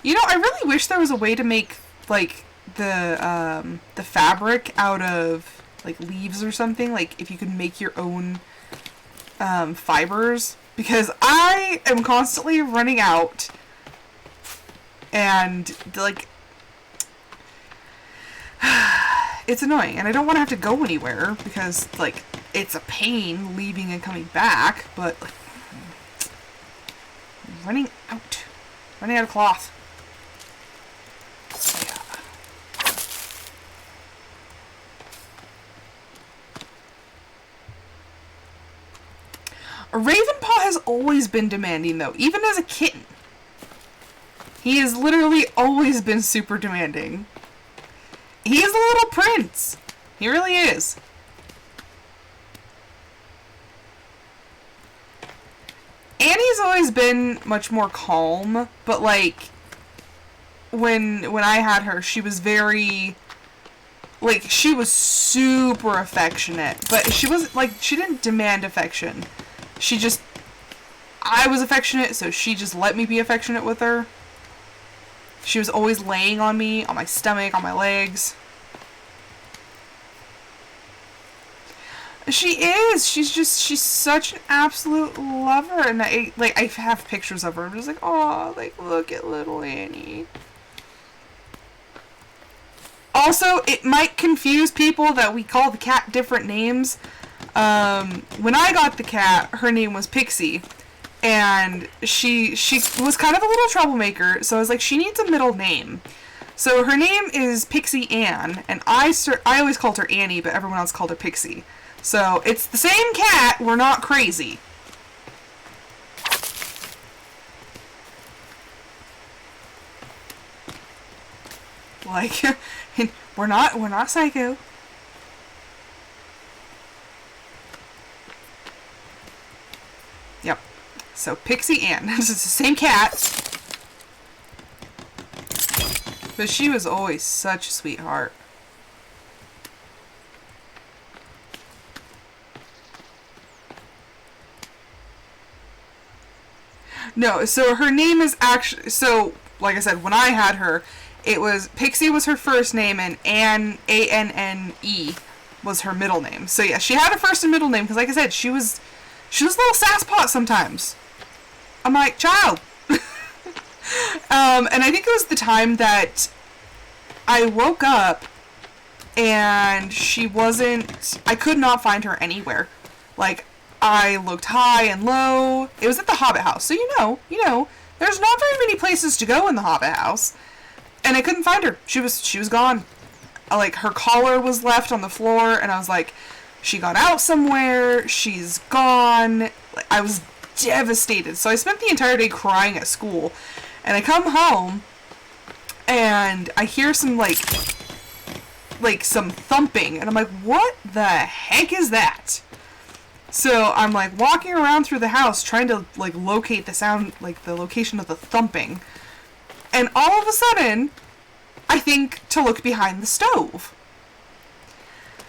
You know, I really wish there was a way to make, like, the fabric out of, like, leaves or something. Like, if you could make your own fibers. Because I am constantly running out. And, like, it's annoying. And I don't want to have to go anywhere. Because, like, it's a pain leaving and coming back. But, like, I'm running out. Running out of cloth. Ravenpaw has always been demanding, though, even as a kitten. He has literally always been super demanding. He is a little prince. He really is. always been much more calm, but like when I had her, she was very, like, she was super affectionate, but she wasn't, like, she didn't demand affection. She just, I was affectionate, so she just let me be affectionate with her. She was always laying on me, on my stomach, on my legs. She is. She's such an absolute lover. And I have pictures of her. I'm just like, oh, like, look at little Annie. Also, it might confuse people that we call the cat different names. When I got the cat, her name was Pixie. And she was kind of a little troublemaker, so I was like, she needs a middle name. So her name is Pixie Ann, and I always called her Annie, but everyone else called her Pixie. So it's the same cat, we're not crazy. Like, we're not psycho. Yep. So Pixie Ann. It's the same cat. But she was always such a sweetheart. No, so her name is actually, so like I said, when I had her, it was Pixie was her first name and Anne, A-N-N-E, was her middle name. So yeah, she had a first and middle name because, like I said, she was a little sasspot sometimes. I'm like, child. And I think it was the time that I woke up and she wasn't, I could not find her anywhere. Like, I looked high and low. It was at the Hobbit house. So you know, there's not very many places to go in the Hobbit house. And I couldn't find her. She was gone. Like, her collar was left on the floor, and I was like, she got out somewhere, she's gone. I was devastated. So I spent the entire day crying at school. And I come home, and I hear some, like some thumping, and I'm like, what the heck is that? So I'm, like, walking around through the house trying to, like, locate the sound, like, the location of the thumping. And all of a sudden, I think to look behind the stove.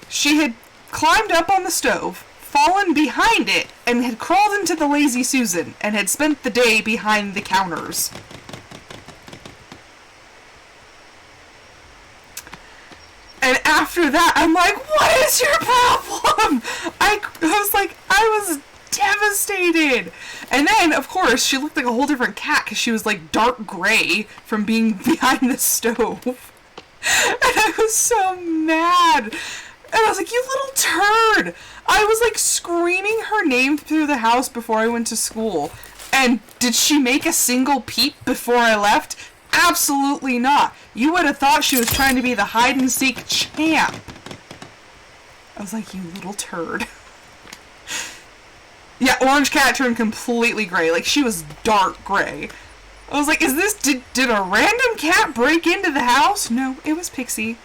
She had climbed up on the stove, fallen behind it, and had crawled into the Lazy Susan, and had spent the day behind the counters. And after that, I'm like, what is your problem? I was devastated. And then, of course, she looked like a whole different cat because she was, like, dark gray from being behind the stove. And I was so mad. And I was like, you little turd. I was, like, screaming her name through the house before I went to school. And did she make a single peep before I left? Absolutely not. You would have thought she was trying to be the hide-and-seek champ. I was like, you little turd. Yeah, Orange Cat turned completely gray. Like, she was dark gray. I was like, did a random cat break into the house? No, it was Pixie.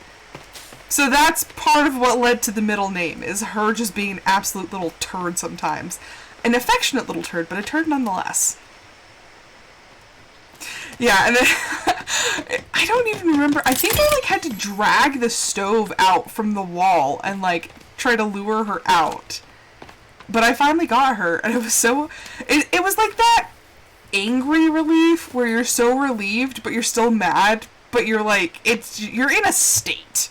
So that's part of what led to the middle name, is her just being an absolute little turd sometimes. An affectionate little turd, but a turd nonetheless. Yeah, and then I don't even remember. I think I, like, had to drag the stove out from the wall and, like, try to lure her out. But I finally got her, and it was so... It was like that angry relief where you're so relieved, but you're still mad, but you're, like, you're in a state.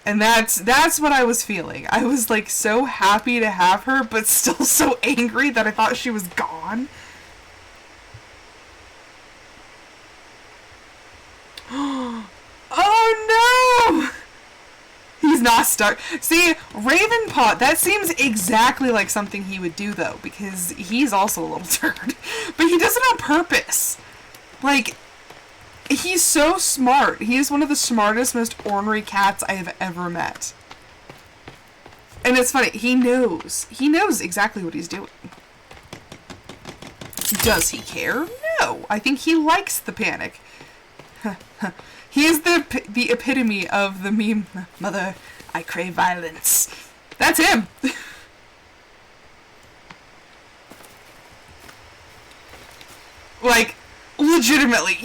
And that's what I was feeling. I was, like, so happy to have her, but still so angry that I thought she was gone. Oh no! He's not stuck. See, Ravenpaw, that seems exactly like something he would do, though, because he's also a little turd. But he does it on purpose. Like, he's so smart. He is one of the smartest, most ornery cats I have ever met. And it's funny, he knows. He knows exactly what he's doing. Does he care? No. I think he likes the panic. He is the epitome of the meme, Mother, I crave violence. That's him. Like, legitimately.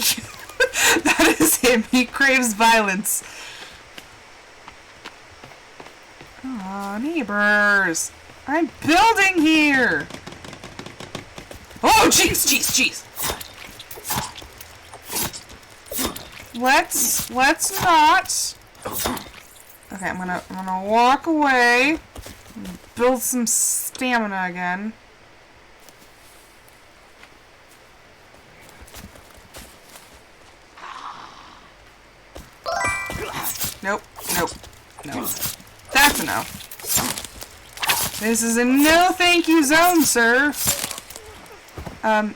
That is him. He craves violence. Aw, neighbors. I'm building here. Oh, jeez, jeez, jeez. Let's not. Okay, I'm gonna walk away. Build some stamina again. Nope, nope, no. That's a no. This is a no thank you zone, sir.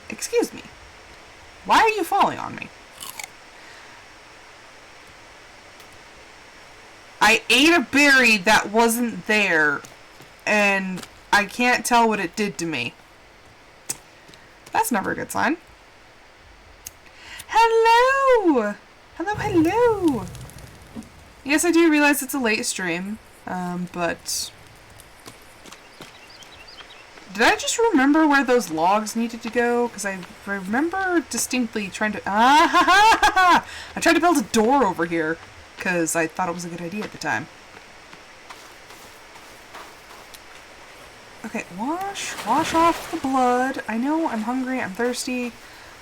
Excuse me. Why are you falling on me? I ate a berry that wasn't there, and I can't tell what it did to me. That's never a good sign. Hello! Hello, hello! Yes, I do realize it's a late stream, but... Did I just remember where those logs needed to go? Because I remember distinctly trying to... Ah, ha, ha, ha, ha! I tried to build a door over here, because I thought it was a good idea at the time. Okay, wash off the blood. I know I'm hungry, I'm thirsty.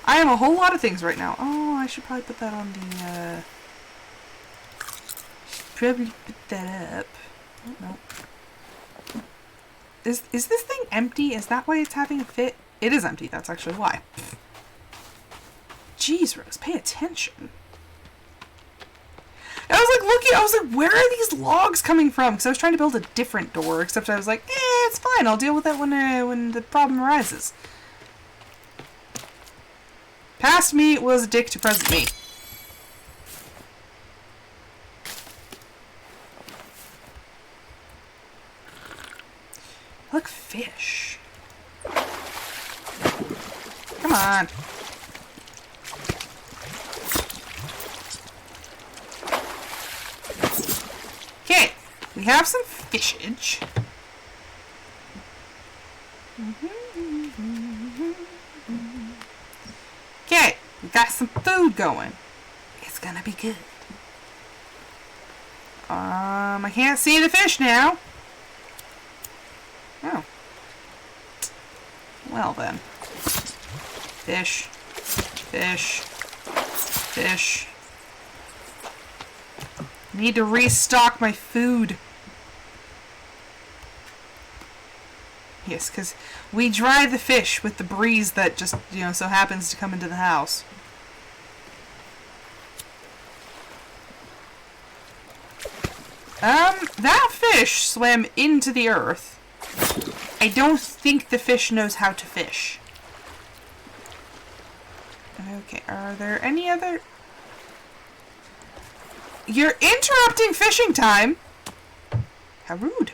I am a whole lot of things right now. Oh, I should probably put that on the, Probably put that up. Oh, no. Is this thing empty? Is that why it's having a fit? It is empty. That's actually why. Jeez, Rose, pay attention. I was like looking, I was like, where are these logs coming from? Because I was trying to build a different door, except I was like, it's fine. I'll deal with it when the problem arises. Past me was a dick to present me. Look, fish. Come on. Okay, we have some fishage. Okay, we got some food going. It's gonna be good. I can't see the fish now. Oh. Well then. Fish. Fish. Fish. Need to restock my food. Yes, because we dry the fish with the breeze that just, so happens to come into the house. That fish swam into the earth. I don't think the fish knows how to fish. Okay, are there any other... You're interrupting fishing time! How rude.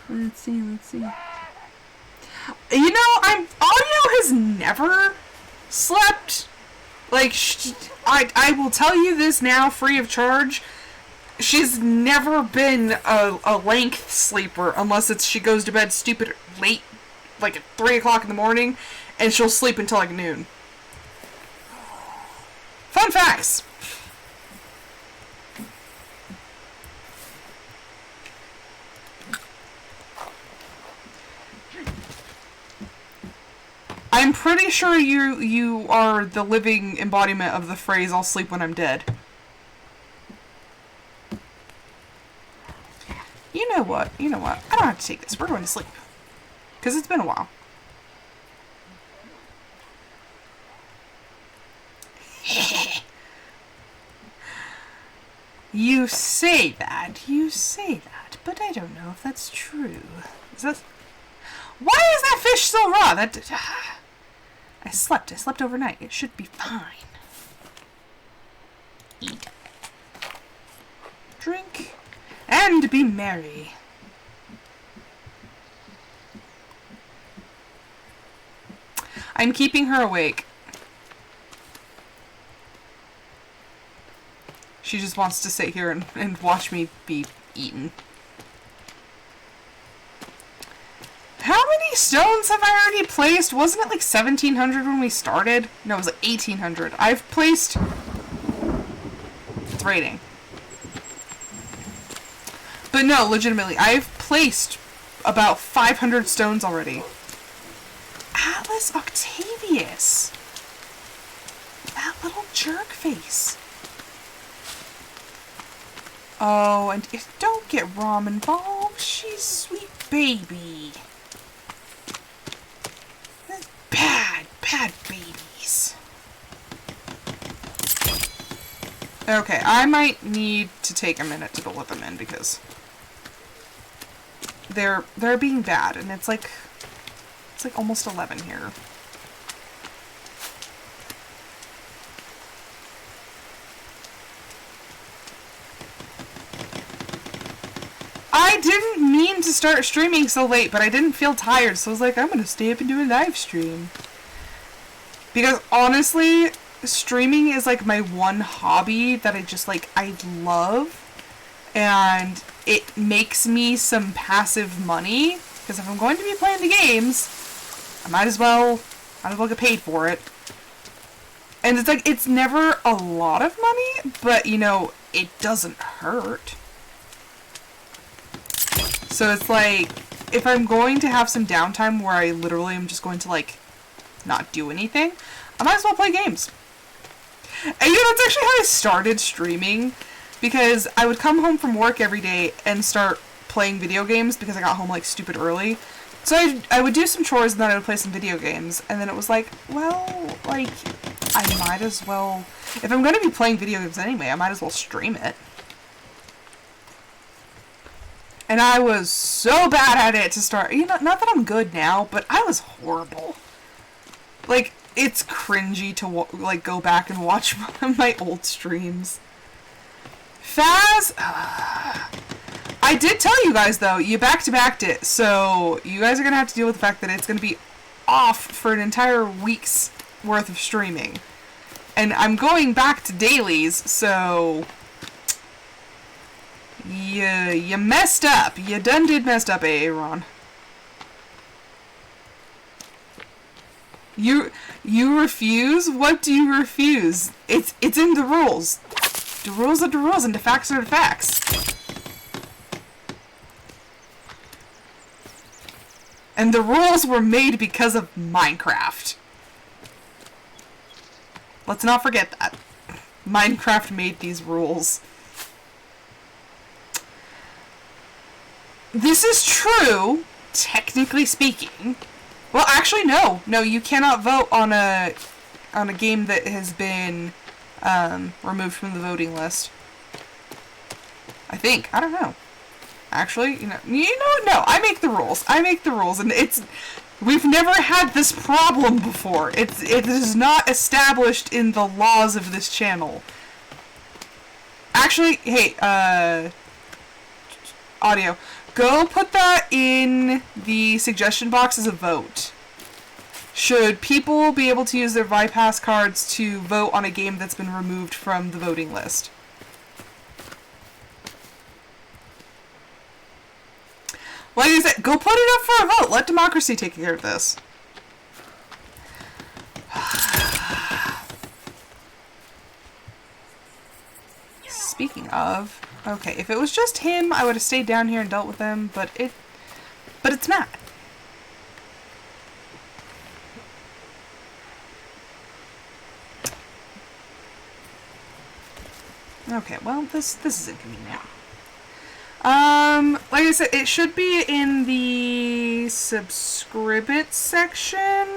Let's see. Audio has never slept. Like, I will tell you this now free of charge. She's never been a length sleeper unless she goes to bed stupid late, like at 3 o'clock in the morning, and she'll sleep until like noon. Fun facts! I'm pretty sure you are the living embodiment of the phrase, I'll sleep when I'm dead. You know what? I don't have to take this. We're going to sleep. Because it's been a while. You say that, but I don't know if that's true. Why is that fish so raw? I slept overnight. It should be fine. Eat. Drink. And be merry. I'm keeping her awake. She just wants to sit here and watch me be eaten. How many stones have I already placed? Wasn't it like 1,700 when we started? No, it was like 1,800. I've placed... It's raining. But no, legitimately, I've placed about 500 stones already. Atlas Octavius. That little jerk face. Oh, and don't get Rom involved. She's sweet baby. Bad, bad babies. Okay, I might need to take a minute to let them in because they're being bad, and it's like almost 11 here. I didn't mean to start streaming so late, but I didn't feel tired, so I was like, I'm gonna stay up and do a live stream. Because honestly, streaming is like my one hobby that I love, and it makes me some passive money, because if I'm going to be playing the games, I might as well get paid for it. And it's like, it's never a lot of money, but you know, it doesn't hurt. So it's like, if I'm going to have some downtime where I literally am just going to like, not do anything, I might as well play games. And you know, that's actually how I started streaming, because I would come home from work every day and start playing video games because I got home like stupid early. So I would do some chores and then I would play some video games, and then it was like, well, like, I might as well, if I'm going to be playing video games anyway, I might as well stream it. And I was so bad at it to start. You know, not that I'm good now, but I was horrible. Like, it's cringy to, like, go back and watch my old streams. Faz... I did tell you guys, though, you back-to-backed it, so you guys are going to have to deal with the fact that it's going to be off for an entire week's worth of streaming. And I'm going back to dailies, so... You messed up. You done did messed up, Aaron. You refuse? What do you refuse? It's in the rules. The rules are the rules, and the facts are the facts. And the rules were made because of Minecraft. Let's not forget that. Minecraft made these rules. This is true, technically speaking. Well, actually, no. No, you cannot vote on a game that has been removed from the voting list. I think. I don't know. Actually, no. I make the rules. I make the rules, and we've never had this problem before. It is not established in the laws of this channel. Actually, hey, audio. Go put that in the suggestion box as a vote. Should people be able to use their ViPass cards to vote on a game that's been removed from the voting list? Like I said, go put it up for a vote. Let democracy take care of this. Speaking of... Okay, if it was just him, I would have stayed down here and dealt with him, but it's not. Okay, well, this is inconvenient. Like I said, it should be in the subscribe it section.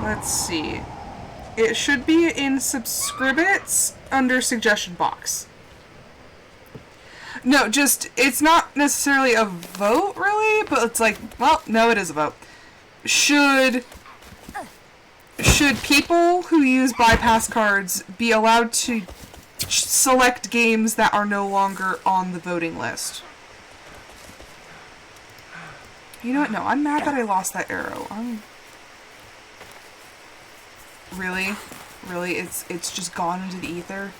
Let's see. It should be in subscribits under suggestion box. No, it's not necessarily a vote, really, but it's like, well, no, it is a vote. Should people who use bypass cards be allowed to select games that are no longer on the voting list? You know what? No, I'm mad that I lost that arrow. Really? Really? It's just gone into the ether?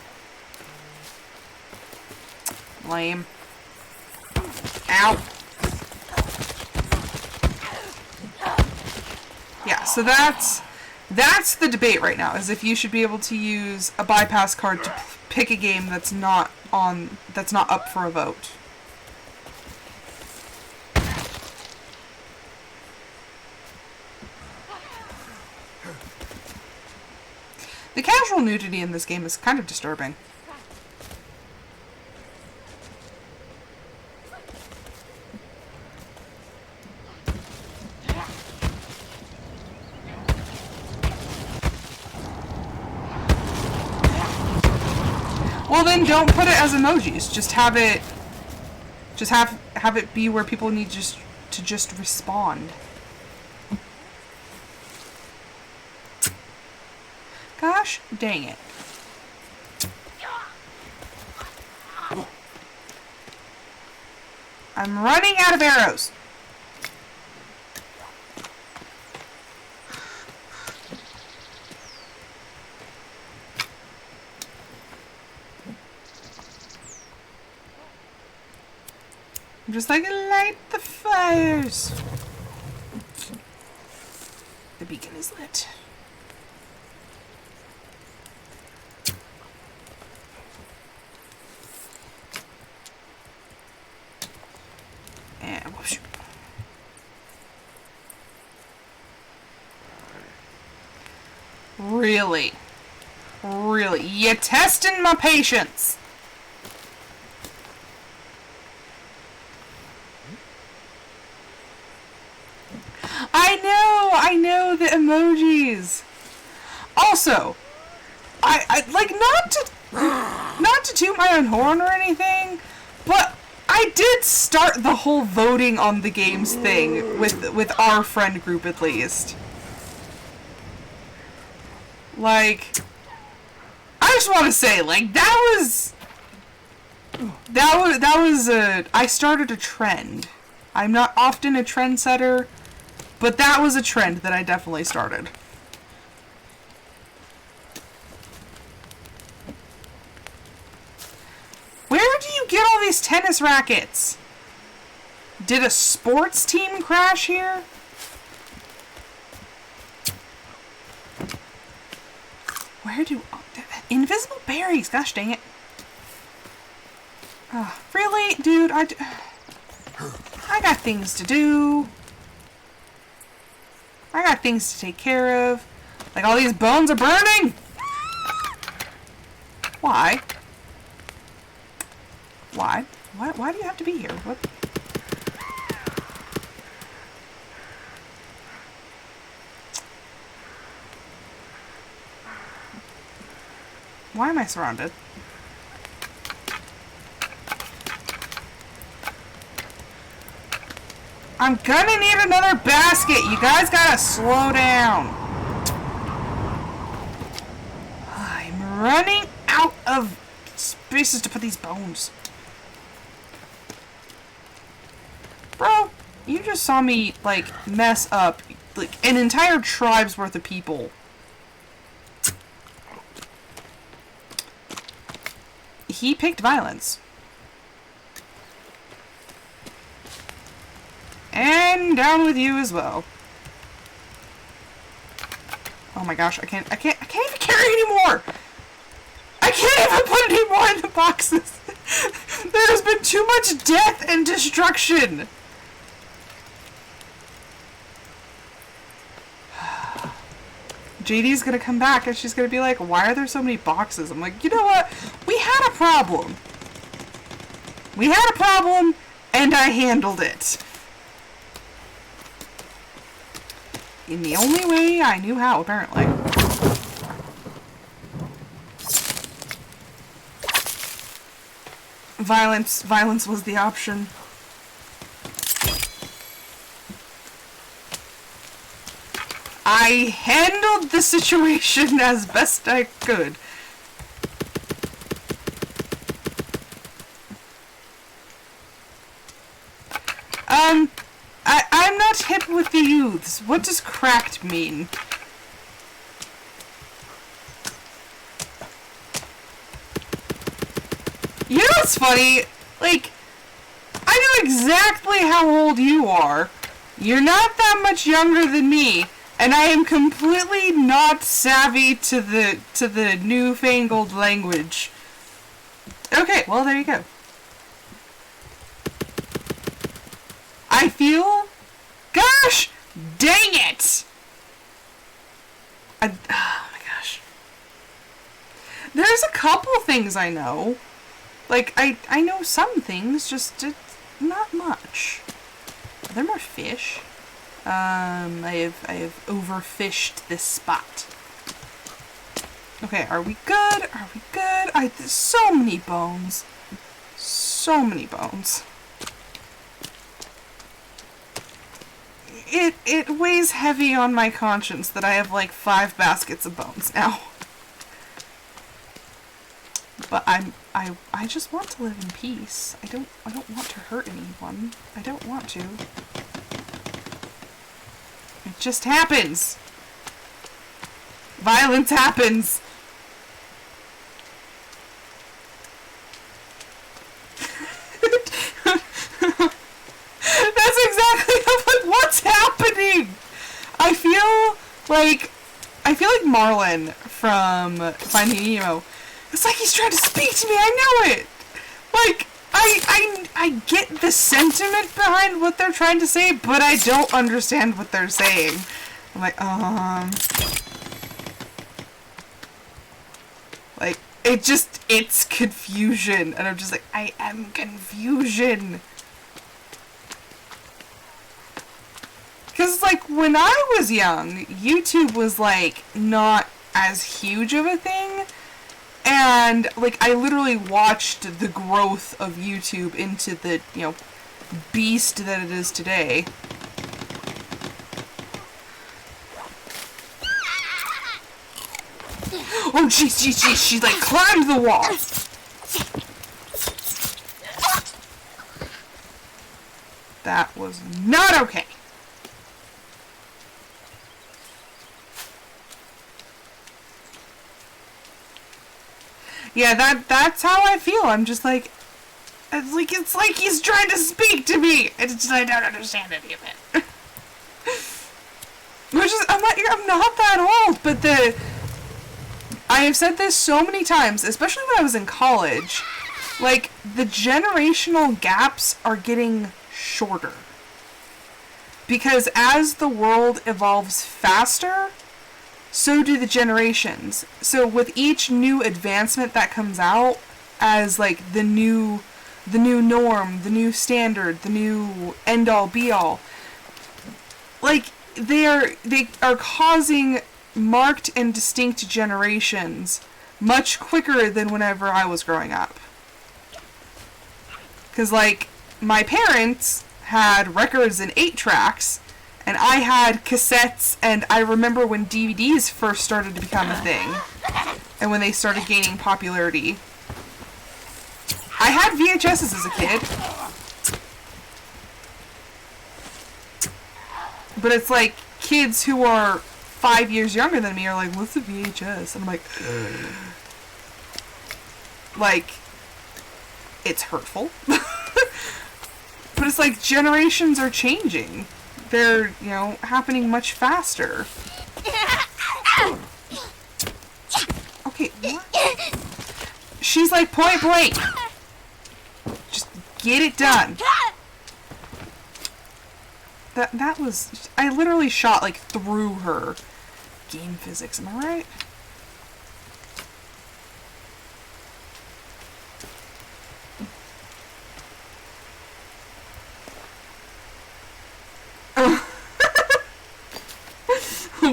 Lame. Ow. Yeah, so that's the debate right now, is if you should be able to use a bypass card to pick a game that's not up for a vote. The casual nudity in this game is kind of disturbing. Well, then don't put it as emojis. Just have it be where people need to just respond. Gosh dang it. I'm running out of arrows. I'm just like, light the fires. The beacon is lit. And whoosh. Really? Really? You testing my patience? I know the emojis. Also, I like not to toot my own horn or anything, but I did start the whole voting on the games thing with our friend group at least. Like, I just want to say, like, that was I started a trend. I'm not often a trendsetter, but that was a trend that I definitely started. Where do you get all these tennis rackets? Did a sports team crash here? Where do... invisible berries, gosh dang it. Really? Dude, I got things to do. I got things to take care of. Like, all these bones are burning! Why? Why? Why do you have to be here? What? Why am I surrounded? I'm gonna need another basket. You guys gotta slow down. I'm running out of spaces to put these bones. Bro, you just saw me, like, mess up, like, an entire tribe's worth of people. He picked violence. And down with you as well. Oh my gosh, I can't even carry anymore! I can't even put any more in the boxes! There has been too much death and destruction! JD's gonna come back and she's gonna be like, why are there so many boxes? I'm like, you know what? We had a problem. We had a problem, and I handled it. In the only way I knew how, apparently. Violence was the option. I handled the situation as best I could. I'm not hip with the youths. What does cracked mean? You know what's funny? Like, I know exactly how old you are. You're not that much younger than me, and I am completely not savvy to the newfangled language. Okay, well, there you go. I feel... Gosh! Dang it! Oh my gosh. There's a couple things I know. Like, I know some things, just not much. Are there more fish? I have overfished this spot. Okay, are we good? Are we good? There's so many bones. So many bones. It weighs heavy on my conscience that I have like 5 baskets of bones now. But I just want to live in peace. I don't want to hurt anyone. I don't want to. It just happens. Violence happens. That's exactly what's happening. I feel like Marlin from Finding Nemo. It's like he's trying to speak to me. I know it. Like I get the sentiment behind what they're trying to say, but I don't understand what they're saying. I'm like, like it's confusion, and I'm just like, I am confusion. Because, like, when I was young, YouTube was, like, not as huge of a thing. And, like, I literally watched the growth of YouTube into the, you know, beast that it is today. Oh, jeez, she, like, climbed the wall. That was not okay. Yeah, that's how I feel. I'm just like, it's like he's trying to speak to me. I don't understand any of it. Which is, I'm not that old, but I have said this so many times, especially when I was in college. Like, the generational gaps are getting shorter. Because as the world evolves faster, so do the generations. So with each new advancement that comes out as like the new norm, the new standard, the new end all be all, like they are causing marked and distinct generations much quicker than whenever I was growing up. 'Cause like my parents had records and 8-tracks, and I had cassettes, and I remember when DVDs first started to become a thing, and when they started gaining popularity. I had VHSs as a kid. But it's like, kids who are 5 years younger than me are like, what's a VHS? And I'm like, like, it's hurtful. But it's like, generations are changing. They're, you know, happening much faster. Okay, what? She's like, point blank. Just get it done. That was... I literally shot, like, through her. Game physics, am I right?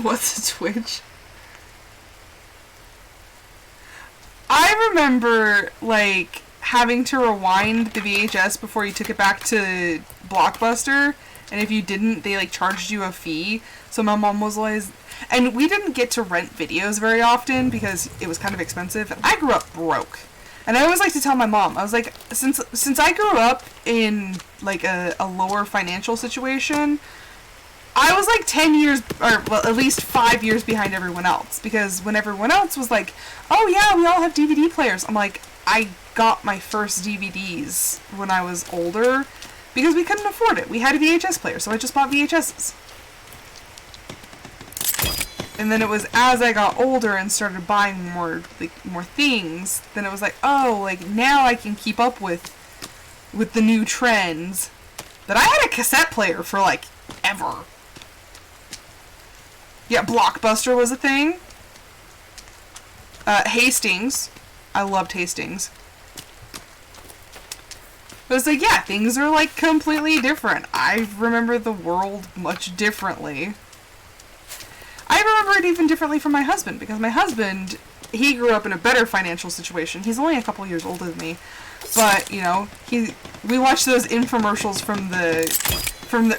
What's a Twitch? I remember, like, having to rewind the VHS before you took it back to Blockbuster, and if you didn't, they, like, charged you a fee. So my mom was always... And we didn't get to rent videos very often because it was kind of expensive. And I grew up broke. And I always like to tell my mom, I was like, since I grew up in, like, a lower financial situation... I was like 10 years, or well, at least 5 years behind everyone else. Because when everyone else was like, oh yeah, we all have DVD players. I'm like, I got my first DVDs when I was older because we couldn't afford it. We had a VHS player, so I just bought VHSs. And then it was as I got older and started buying more things, then it was like, oh, like now I can keep up with the new trends. But I had a cassette player for like ever. Yeah, Blockbuster was a thing. Hastings. I loved Hastings. But it's like, yeah, things are like completely different. I remember the world much differently. I remember it even differently from my husband, because my husband, he grew up in a better financial situation. He's only a couple years older than me. But, you know, we watched those infomercials from the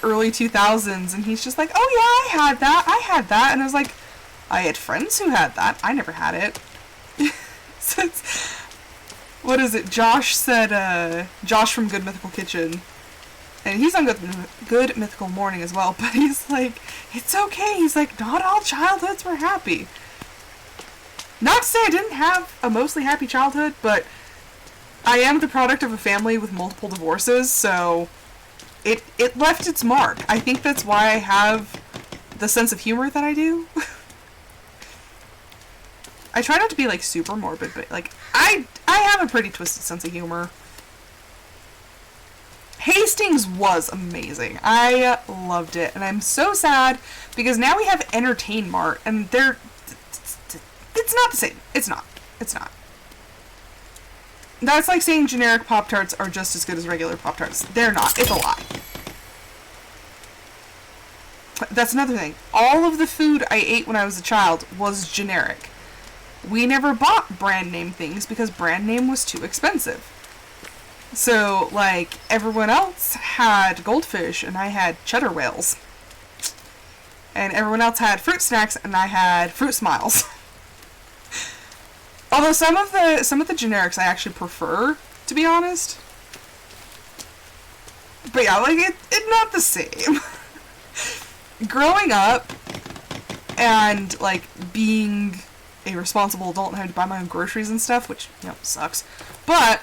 early 2000s, and he's just like, oh yeah, I had that. And I was like, I had friends who had that. I never had it. So what is it? Josh said, Josh from Good Mythical Kitchen, and he's on Good Mythical Morning as well, but he's like, it's okay. He's like, not all childhoods were happy. Not to say I didn't have a mostly happy childhood, but I am the product of a family with multiple divorces, so it left its mark. I think that's why I have the sense of humor that I do. I try not to be, like, super morbid, but, like, I have a pretty twisted sense of humor. Hastings was amazing. I loved it, and I'm so sad because now we have Entertain Mart, and it's not the same. It's not. It's not. That's like saying generic Pop-Tarts are just as good as regular Pop-Tarts. They're not. It's a lie. That's another thing. All of the food I ate when I was a child was generic. We never bought brand name things because brand name was too expensive. So, like, everyone else had Goldfish and I had Cheddar Whales. And everyone else had Fruit Snacks and I had Fruit Smiles. Although some of the generics I actually prefer, to be honest. But yeah, like, it's not the same. Growing up and, like, being a responsible adult and having to buy my own groceries and stuff, which, you know, sucks. But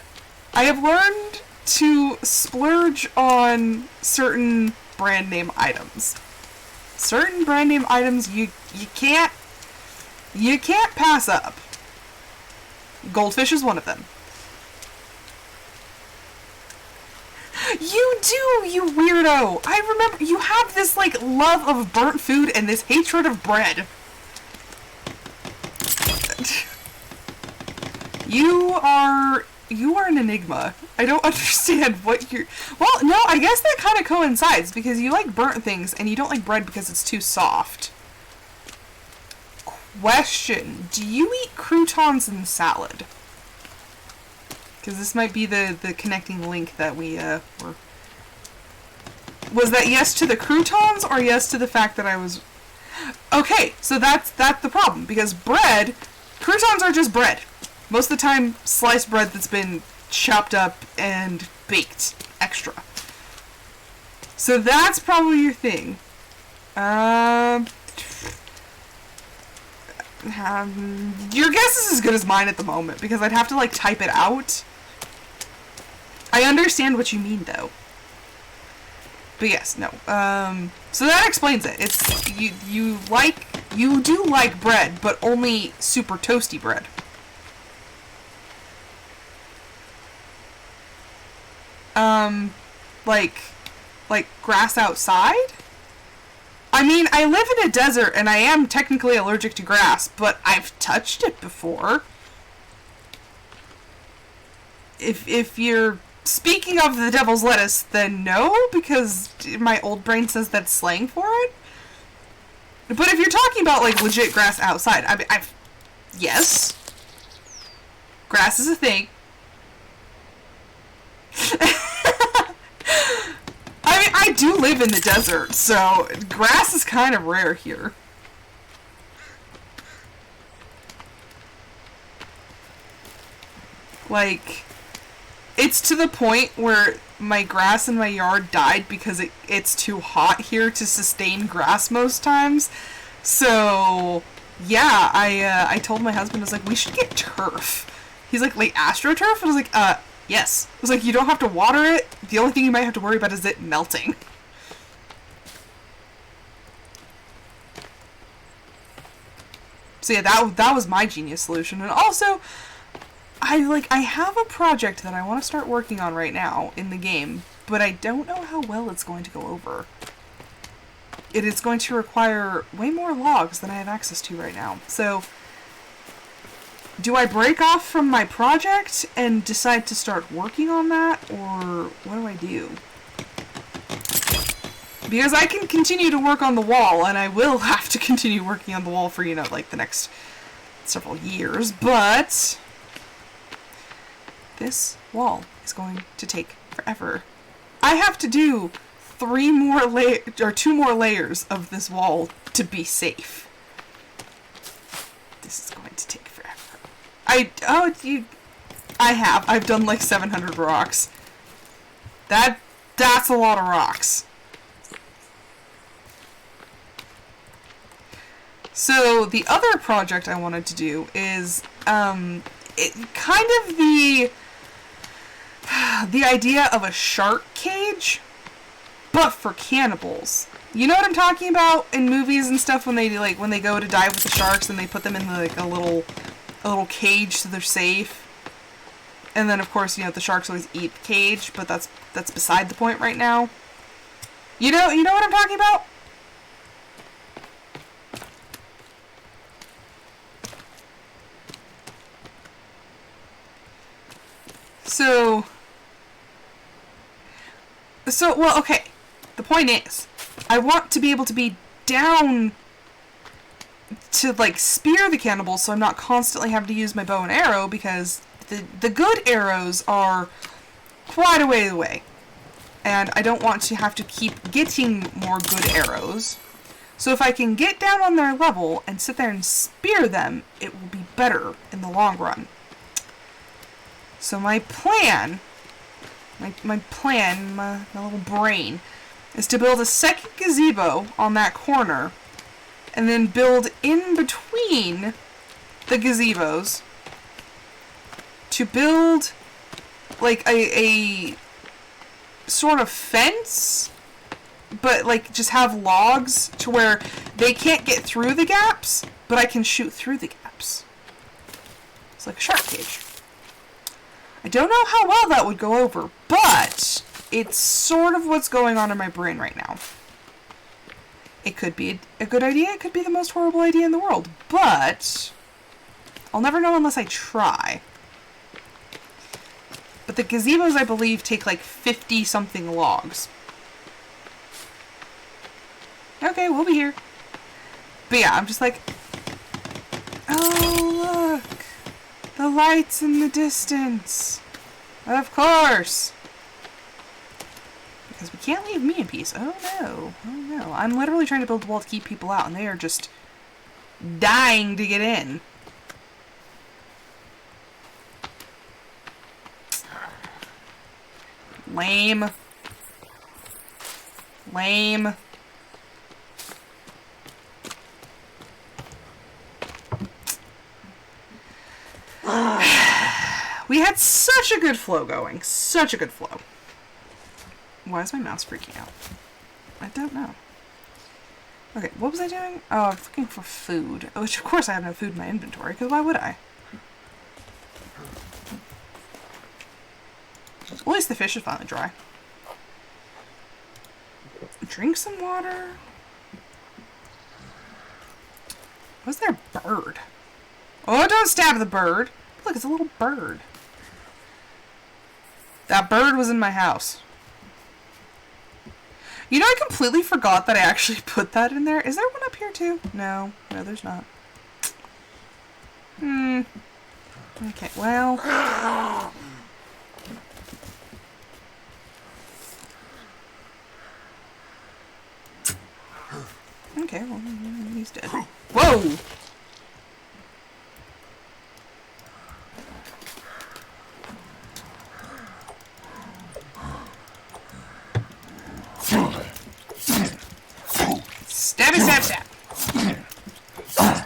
I have learned to splurge on certain brand name items. Certain brand name items you can't pass up. Goldfish is one of them. You do, you weirdo! I remember, you have this, like, love of burnt food and this hatred of bread. You are an enigma. I don't understand what you're... Well, no, I guess that kind of coincides, because you like burnt things, and you don't like bread because it's too soft. Question. Do you eat croutons in salad? Because this might be the connecting link that we, were... Was that yes to the croutons, or yes to the fact that I was... Okay, so that's the problem, because bread... Croutons are just bread. Most of the time, sliced bread that's been chopped up and baked extra. So that's probably your thing. Your guess is as good as mine at the moment, because I'd have to, like, type it out. I understand what you mean, though. But yes, no. So that explains it. It's, you do like bread, but only super toasty bread. Like grass outside? I mean, I live in a desert, and I am technically allergic to grass, but I've touched it before. If you're speaking of the devil's lettuce, then no, because my old brain says that's slang for it. But if you're talking about, like, legit grass outside, I mean, yes. Grass is a thing. I mean, I do live in the desert, so grass is kind of rare here. Like, it's to the point where my grass in my yard died because it's too hot here to sustain grass most times. So, yeah, I told my husband, I was like, we should get turf. He's like AstroTurf? I was like, yes. I was like, you don't have to water it. The only thing you might have to worry about is it melting. So yeah, that was my genius solution. And also, I have a project that I want to start working on right now in the game, but I don't know how well it's going to go over. It is going to require way more logs than I have access to right now. So, do I break off from my project and decide to start working on that, or what do I do? Because I can continue to work on the wall, and I will have to continue working on the wall for, you know, like the next several years, but this wall is going to take forever. I have to do 2 more layers of this wall to be safe. This is going to take forever. I've done like 700 rocks. That's a lot of rocks. So the other project I wanted to do is kind of the idea of a shark cage, but for cannibals. You know what I'm talking about in movies and stuff when they go to dive with the sharks and they put them in like a little cage so they're safe. And then of course, you know, the sharks always eat the cage, but that's beside the point right now. You know what I'm talking about? Well, okay. The point is, I want to be able to be down to, like, spear the cannibals so I'm not constantly having to use my bow and arrow, because the good arrows are quite a way away. And I don't want to have to keep getting more good arrows. So if I can get down on their level and sit there and spear them, it will be better in the long run. So my plan, my little brain, is to build a second gazebo on that corner, and then build in between the gazebos to build like a sort of fence, but like just have logs to where they can't get through the gaps, but I can shoot through the gaps. It's like a shark cage. I don't know how well that would go over, but it's sort of what's going on in my brain right now. It could be a good idea, it could be the most horrible idea in the world, but I'll never know unless I try. But the gazebos, I believe, take like 50-something logs. Okay, we'll be here. But yeah, I'm just like, oh look! The lights in the distance! Of course! Because we can't leave me in peace. Oh no. Oh no. I'm literally trying to build a wall to keep people out, and they are just dying to get in. Lame. Lame. We had such a good flow going. Such a good flow. Why is my mouse freaking out? I don't know. Okay, what was I doing? Oh, I was looking for food. Which, of course, I have no food in my inventory, because why would I? At least the fish is finally dry. Drink some water. Was there a bird? Oh, don't stab the bird. Look, it's a little bird. That bird was in my house. You know, I completely forgot that I actually put that in there. Is there one up here too? No. No, there's not. Okay, well. Okay, well, he's dead. Whoa! stab, stab.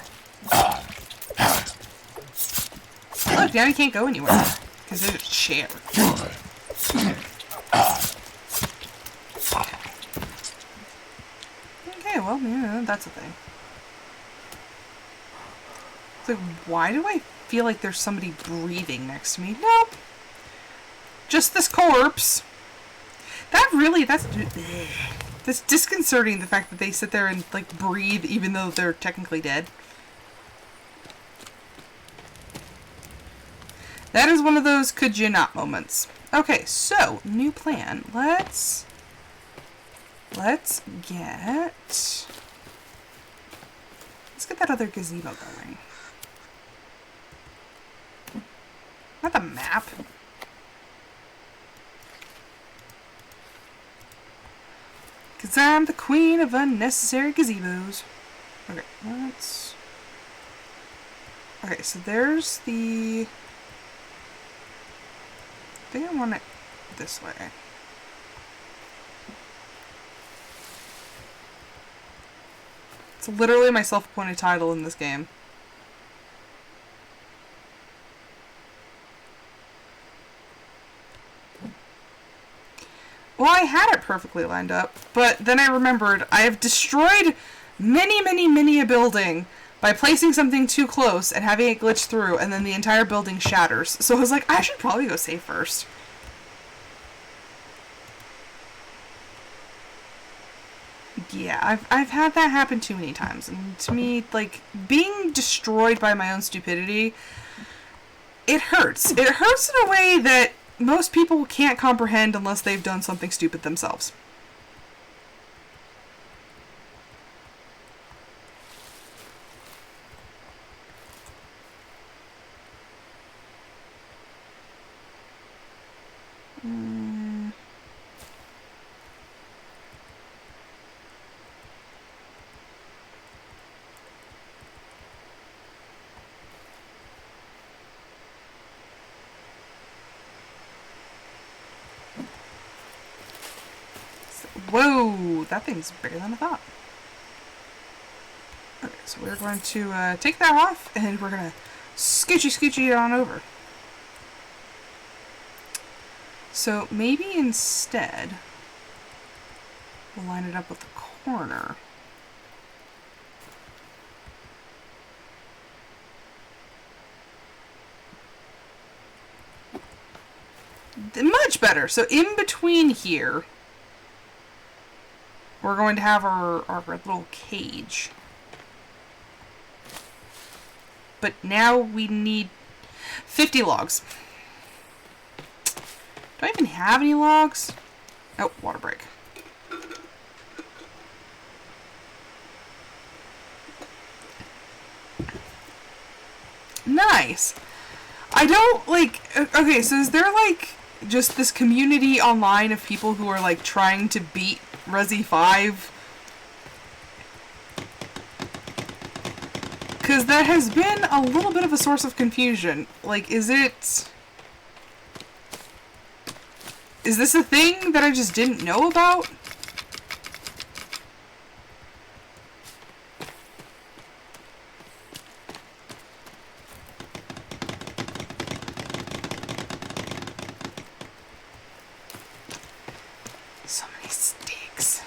Look, now you can't go anywhere. Because there's a chair. Okay, well, yeah, that's a thing. So why do I feel like there's somebody breathing next to me? Nope. Just this corpse. That's disconcerting, the fact that they sit there and, like, breathe even though they're technically dead. That is one of those could you not moments. Okay, so, new plan. Let's get that other gazebo going. Not the map. Cause I'm the queen of unnecessary gazebos. Okay, okay, so there's the... I think I want it this way. It's literally my self-appointed title in this game. Well, I had it perfectly lined up, but then I remembered I have destroyed many a building by placing something too close and having it glitch through, and then the entire building shatters. So I was like, I should probably go save first. Yeah, I've had that happen too many times, and to me, like, being destroyed by my own stupidity, it hurts. It hurts in a way that most people can't comprehend unless they've done something stupid themselves. Whoa, that thing's bigger than I thought. Okay, so we're going to take that off, and we're going to scoochy it on over. So maybe instead, we'll line it up with the corner. Much better. So in between here, we're going to have our little cage. But now we need 50 logs. Do I even have any logs? Oh, water break. Nice. I don't, like... Okay, so is there, like, just this community online of people who are, like, trying to beat Resi 5? Because that has been a little bit of a source of confusion. Like, is this a thing that I just didn't know about? So many sticks.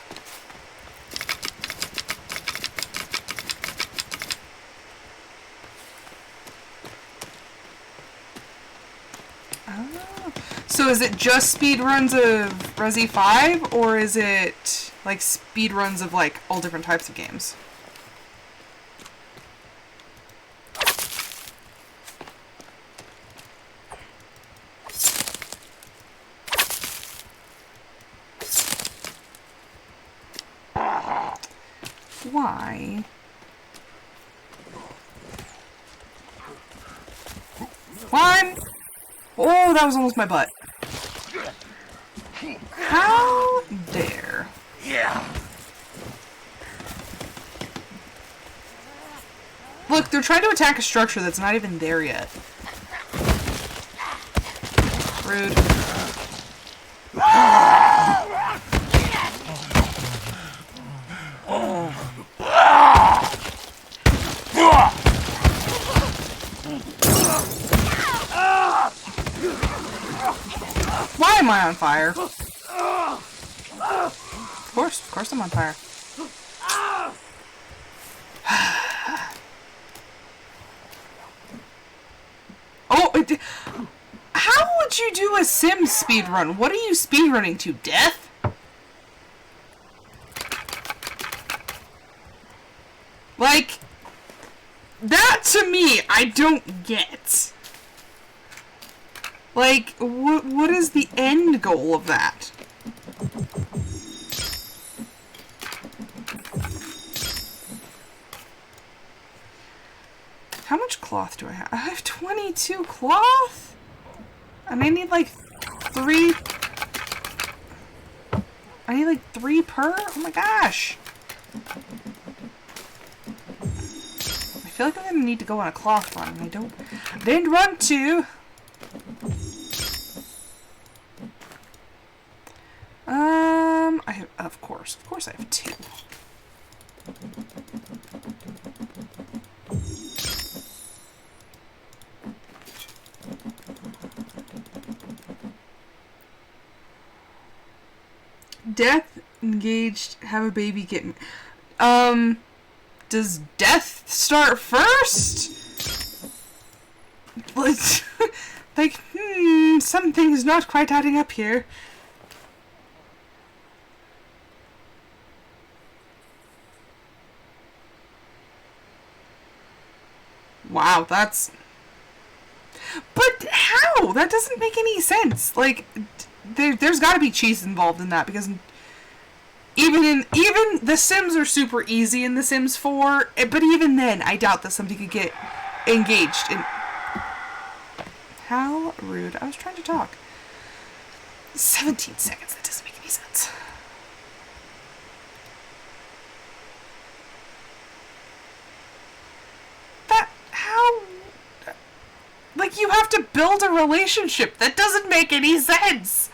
Oh. So is it just speedruns of Resi 5, or is it like speedruns of like all different types of games? Why? Climb! Oh, that was almost my butt. How dare? Yeah. Look, they're trying to attack a structure that's not even there yet. Rude. Why am I on fire? Of course I'm on fire. Oh, how would you do a Sims speedrun? What are you speedrunning to? Death? Like, that to me, I don't get. Like, what is the end goal of that? How much cloth do I have? I have 22 cloth? And I need like 3... I need like 3 per? Oh my gosh! I feel like I'm gonna need to go on a cloth run, and I didn't want to! I have, of course I have 2. Death, engaged, have a baby, get... Does death start first? Like, something's not quite adding up here. Wow, that's... But how? That doesn't make any sense. Like, there's got to be cheese involved in that, because even The Sims are super easy in The Sims 4, but even then, I doubt that somebody could get engaged in... How rude. I was trying to talk. 17 seconds, that doesn't make any sense. Like, you have to build a relationship. That doesn't make any sense.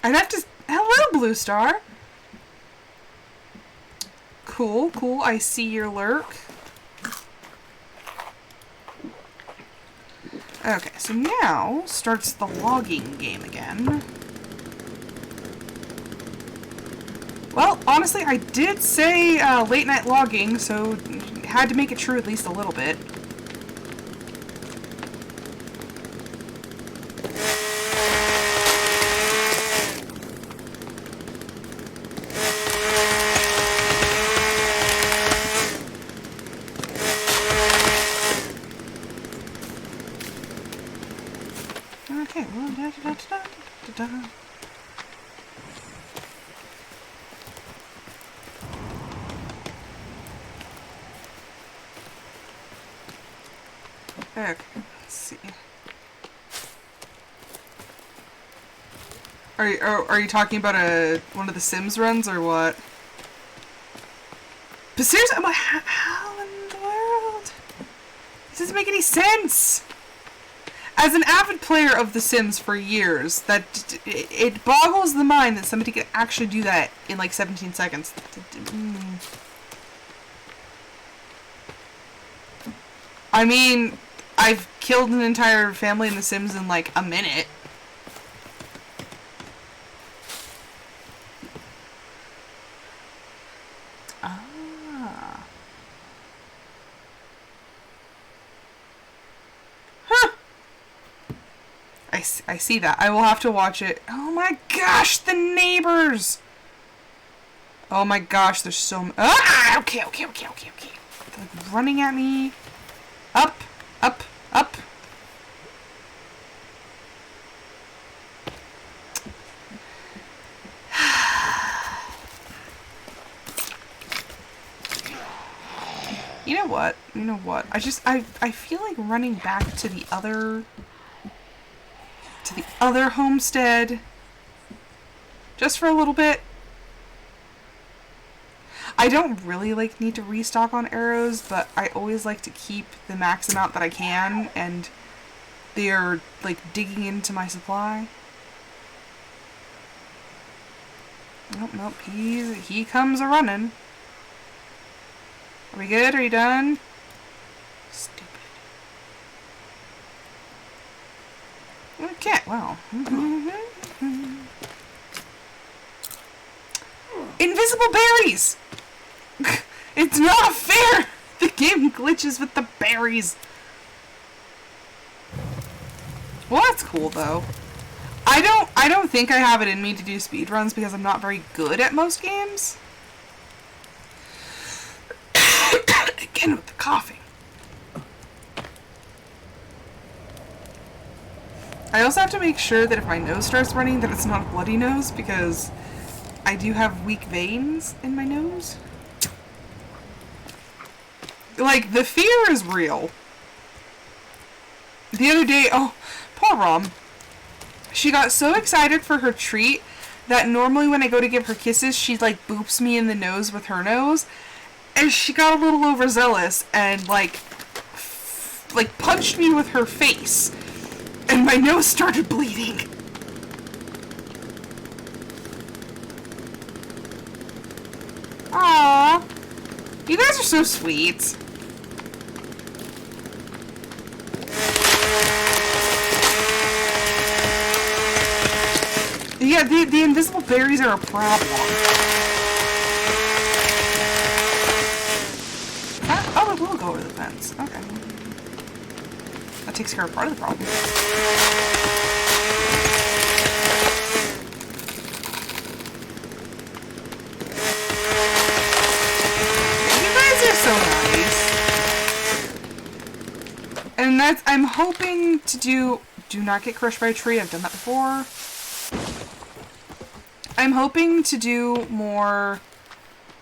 I'd have to... Hello, Blue Star. Cool, cool. I see your lurk. Okay, so now starts the logging game again. Well, honestly, I did say late night logging, so had to make it true at least a little bit. Okay, well, da-da-da-da-da-da. Okay, let's see. Are you talking about one of the Sims runs or what? But seriously, I'm like, how in the world? This doesn't make any sense. As an avid player of The Sims for years, it boggles the mind that somebody could actually do that in like 17 seconds. I mean, I've killed an entire family in The Sims in like a minute. Ah. Huh. I see that. I will have to watch it. Oh my gosh, the neighbors! Oh my gosh, there's so many. Ah! Okay. They're like running at me. Up, up, up. You know what? I feel like running back to the other homestead just for a little bit. I don't really need to restock on arrows, but I always like to keep the max amount that I can, and they're digging into my supply. Nope, he comes a running. Are we good? Are you done? Stupid. Okay, well. Invisible berries! It's not fair! The game glitches with the berries. Well, that's cool, though. I don't think I have it in me to do speedruns because I'm not very good at most games. Again with the coughing. I also have to make sure that if my nose starts running that it's not a bloody nose because I do have weak veins in my nose. Like, the fear is real. The other day, oh, poor Rom. She got so excited for her treat that normally when I go to give her kisses, she, like, boops me in the nose with her nose. And she got a little overzealous and, like, punched me with her face. And my nose started bleeding. Aww. You guys are so sweet. Yeah, the invisible berries are a problem. Oh, it will go over the fence. Okay. That takes care of part of the problem. You guys are so nice. And that's, I'm hoping to do not get crushed by a tree. I've done that before. I'm hoping to do more,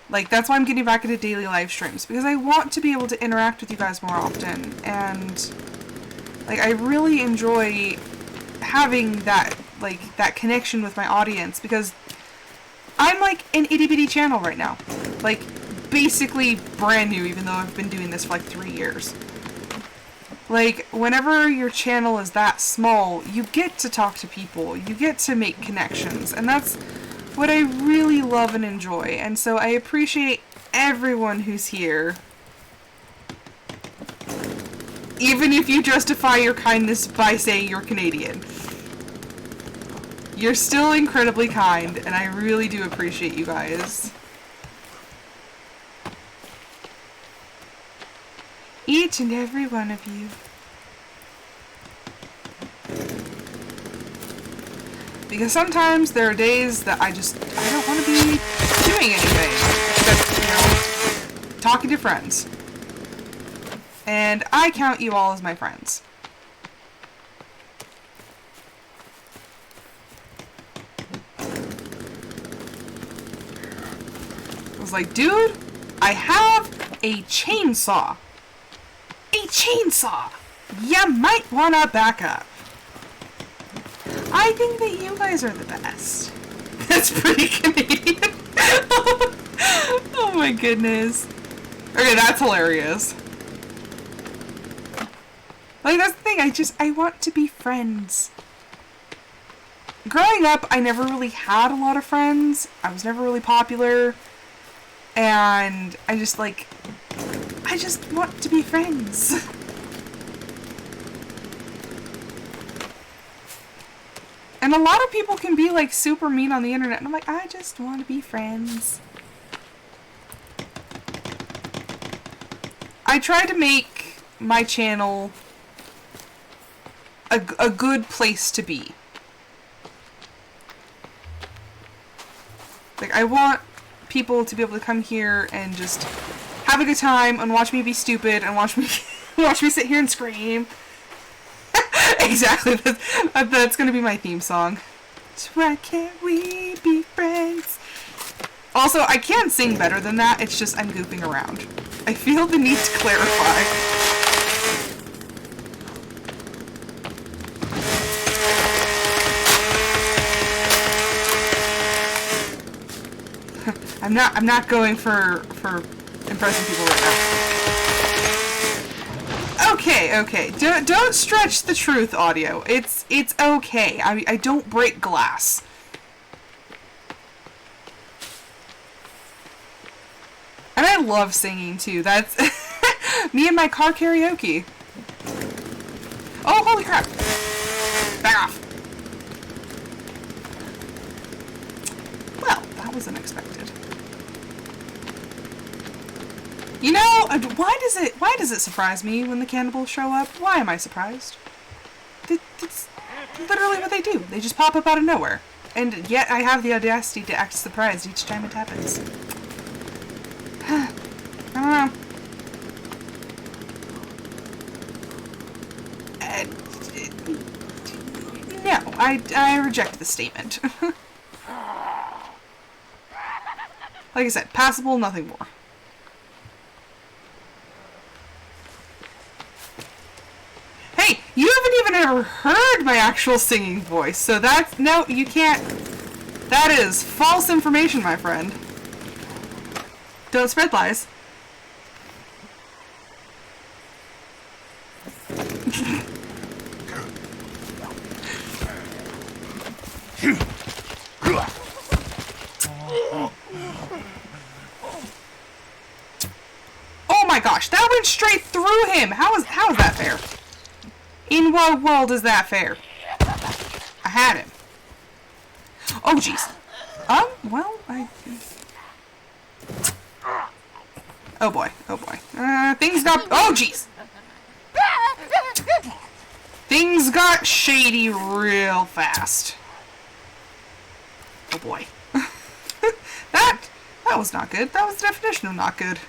like, that's why I'm getting back into daily live streams, because I want to be able to interact with you guys more often, and, like, I really enjoy having that, like, that connection with my audience, because I'm, like, an itty-bitty channel right now. Like, basically brand new, even though I've been doing this for, like, 3 years. Like, whenever your channel is that small, you get to talk to people, you get to make connections, and that's what I really love and enjoy, and so I appreciate everyone who's here. Even if you justify your kindness by saying you're Canadian. You're still incredibly kind, and I really do appreciate you guys. Each and every one of you. Because sometimes there are days that I don't want to be doing anything except, you know, talking to friends. And I count you all as my friends. I was like, dude, I have a chainsaw. A chainsaw! You might want to back up. I think that you guys are the best. That's pretty Canadian. Oh my goodness. Okay, that's hilarious. Like, that's the thing, I want to be friends. Growing up, I never really had a lot of friends. I was never really popular. And I just want to be friends. And a lot of people can be, like, super mean on the internet, and I'm like, I just want to be friends. I try to make my channel a good place to be. Like, I want people to be able to come here and just have a good time and watch me be stupid and watch me sit here and scream. Exactly. That's gonna be my theme song. So why can't we be friends? Also, I can sing better than that. It's just I'm goofing around. I feel the need to clarify. I'm not going for impressing people right now. Okay. Don't stretch the truth, audio. It's okay. I don't break glass. And I love singing too. That's Me and my car karaoke. Oh, holy crap. Back off. Well, that was unexpected. You know, why does it surprise me when the cannibals show up? Why am I surprised? It's literally what they do. They just pop up out of nowhere. And yet I have the audacity to act surprised each time it happens. I don't know. No, I reject the statement. Like I said, passable, nothing more. Hey, you haven't even ever heard my actual singing voice, so that's... No, you can't... That is false information, my friend. Don't spread lies. Oh my gosh, that went straight through him! How is that fair? In what world is that fair? I had him. Oh jeez. Well, oh boy, oh boy. Things got... Oh jeez! Things got shady real fast. Oh boy. That was not good. That was the definition of not good.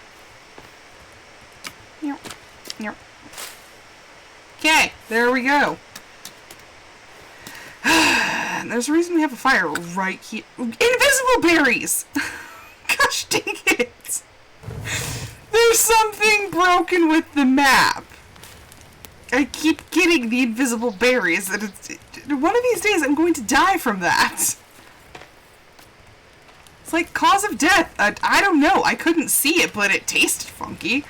Okay, there we go. There's a reason we have a fire right here. Invisible berries! Gosh dang it! There's something broken with the map. I keep getting the invisible berries, and one of these days I'm going to die from that. It's like cause of death. I don't know. I couldn't see it, but it tasted funky.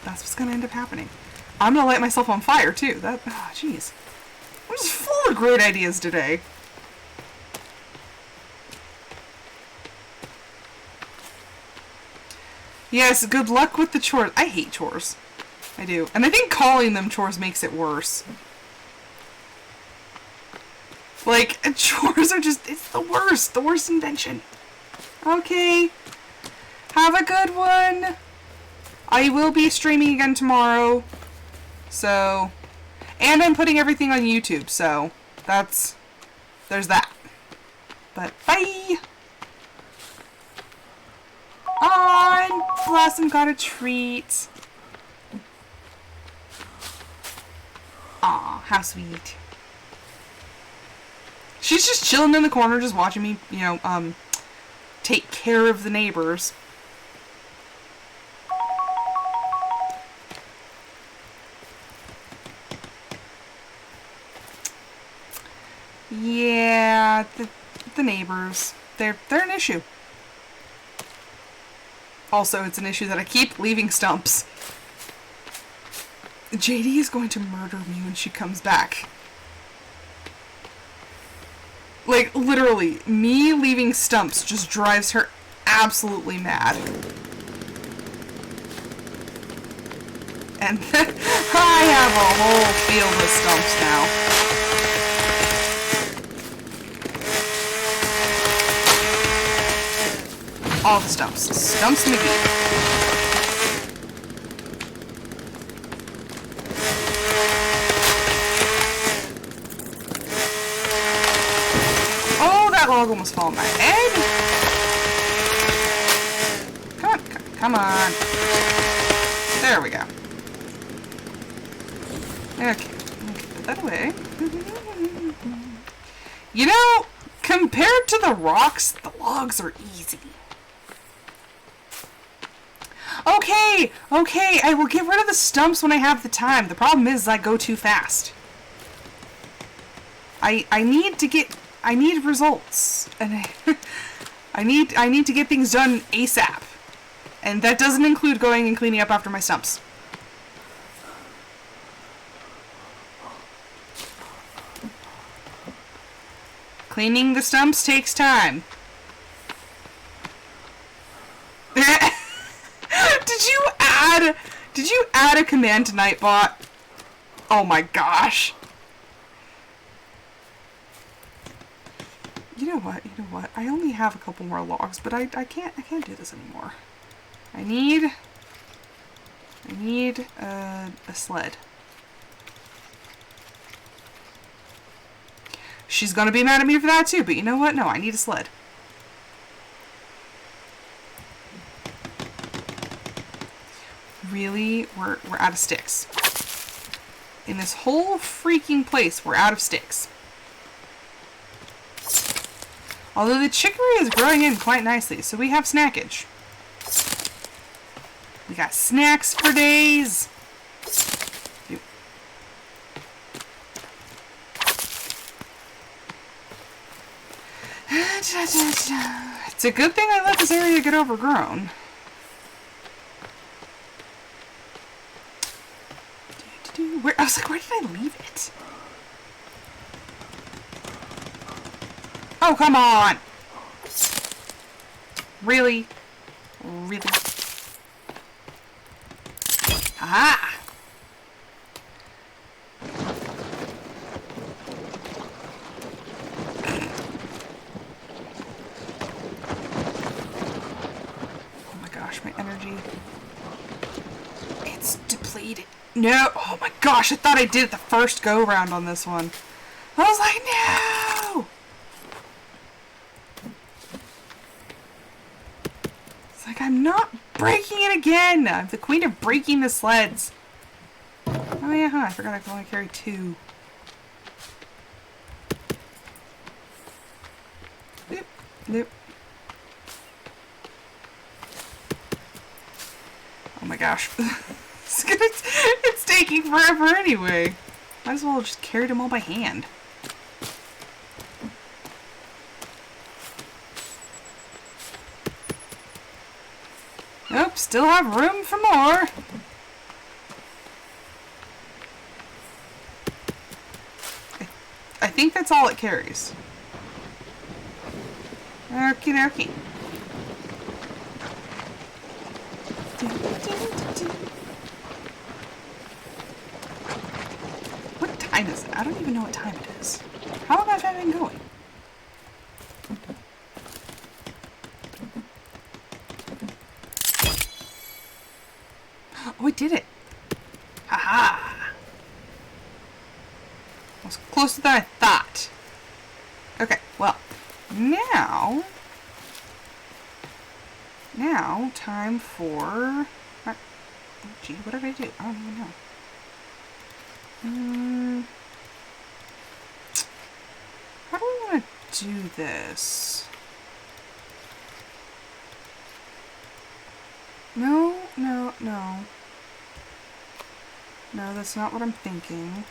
That's what's gonna end up happening. I'm gonna light myself on fire too. Jeez. I'm just full of great ideas today. Yes, good luck with the chores. I hate chores. I do. And I think calling them chores makes it worse. Like, chores are just, it's the worst invention. Okay. Have a good one. I will be streaming again tomorrow. So, and I'm putting everything on YouTube, so there's that. But bye! On! Blossom got a treat. Aw, how sweet. She's just chilling in the corner, just watching me, take care of the neighbors. Yeah, the neighbors. They're an issue. Also, it's an issue that I keep leaving stumps. JD is going to murder me when she comes back. Like, literally, me leaving stumps just drives her absolutely mad. And I have a whole field of stumps now. All the stumps. Stumps McGee. Oh, that log almost fell on my head. Come on. There we go. Okay, put that away. You know, compared to the rocks, the logs are easy. Okay, I will get rid of the stumps when I have the time. The problem is I go too fast. I need results. And I need to get things done ASAP. And that doesn't include going and cleaning up after my stumps. Cleaning the stumps takes time. Did you add a command to Nightbot? Oh my gosh. You know what? You know what? I only have a couple more logs, but I can't do this anymore. I need a sled. She's gonna be mad at me for that too, but you know what? No, I need a sled. Really? We're out of sticks. In this whole freaking place, we're out of sticks. Although the chicory is growing in quite nicely, so we have snackage. We got snacks for days. It's a good thing I let this area get overgrown. Where, I was like, where did I leave it? Oh, come on! Really? Really? Aha! Oh my gosh, my energy. It's depleted. No! Oh my gosh, I thought I did it the first go-round on this one. I was like, no! It's like, I'm not breaking it again! I'm the queen of breaking the sleds. Oh yeah, huh, I forgot I can only carry 2. Nope, nope. Oh my gosh. It's taking forever anyway. Might as well just carry them all by hand. Nope, still have room for more. I think that's all it carries. Okie dokie. What time is it? I don't even know what time it is. How long have I been going? Oh, I did it! Haha! I was closer than I thought. Okay, well, now time for... Oh, gee, what did I do? I don't even know. How do we want to do this? No. No, that's not what I'm thinking.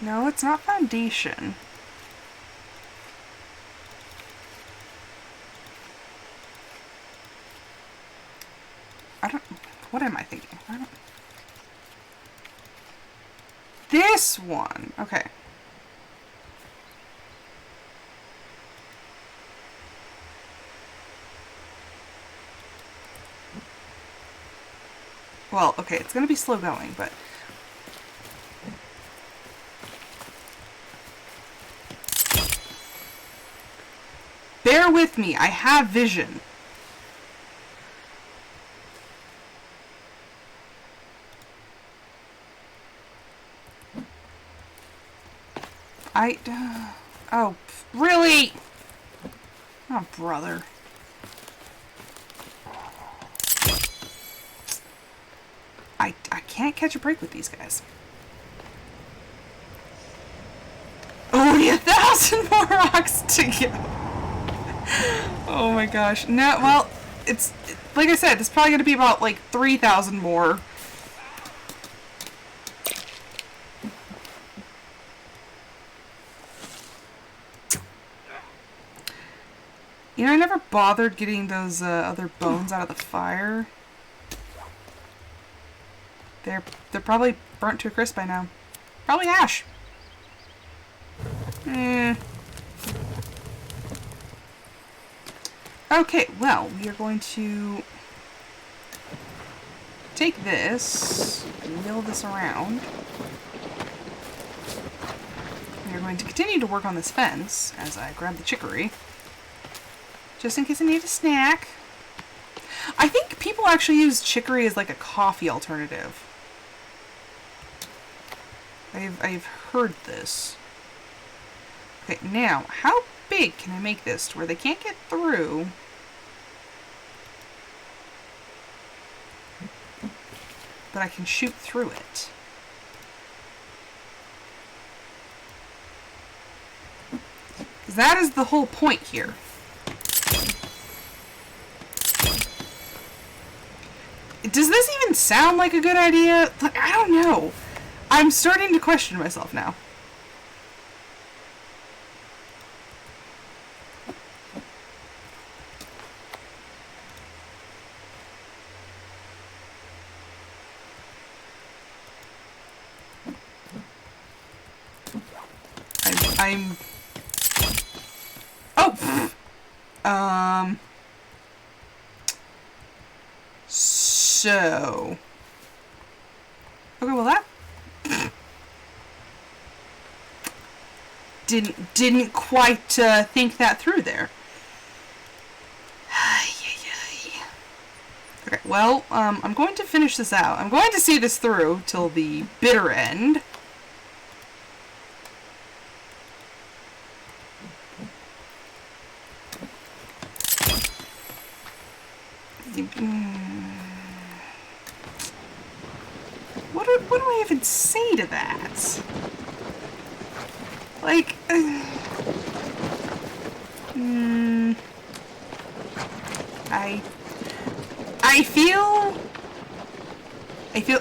No, it's not foundation. What am I thinking? This one! Okay. Well, okay, it's gonna be slow going, but... Bear with me, I have vision. Oh, really? Oh, brother. I can't catch a break with these guys. Only 1,000 more rocks to go. Oh my gosh. No, well, it's, like I said, it's probably going to be about, like, 3,000 more. You know, I never bothered getting those other bones out of the fire. They're probably burnt to a crisp by now. Probably ash. Okay, well, we are going to take this, wheel this around. We're going to continue to work on this fence as I grab the chicory. Just in case I need a snack. I think people actually use chicory as like a coffee alternative. I've heard this. Okay, now, how big can I make this to where they can't get through? But I can shoot through it. Because that is the whole point here. Does this even sound like a good idea? Like, I don't know. I'm starting to question myself now. I'm... Oh! So... Okay, well that... Didn't quite think that through there. Okay, well, I'm going to finish this out. I'm going to see this through till the bitter end. What do I even say to that? Like, I feel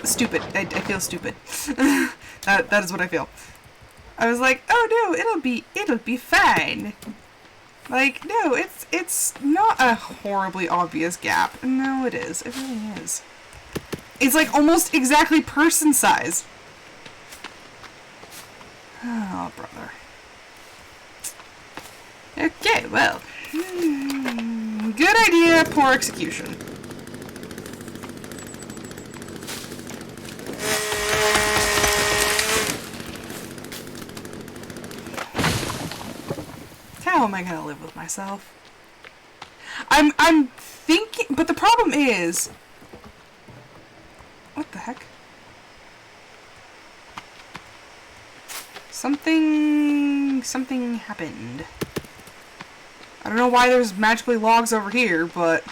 stupid. I feel stupid. that is what I feel. I was like, oh no, it'll be fine. Like, no, it's not a horribly obvious gap. No, it is. It really is. It's like almost exactly person size. Oh, brother. Okay, well. Good idea, poor execution. How am I gonna live with myself? I'm thinking, but the problem is... What the heck? Something happened. I don't know why there's magically logs over here, but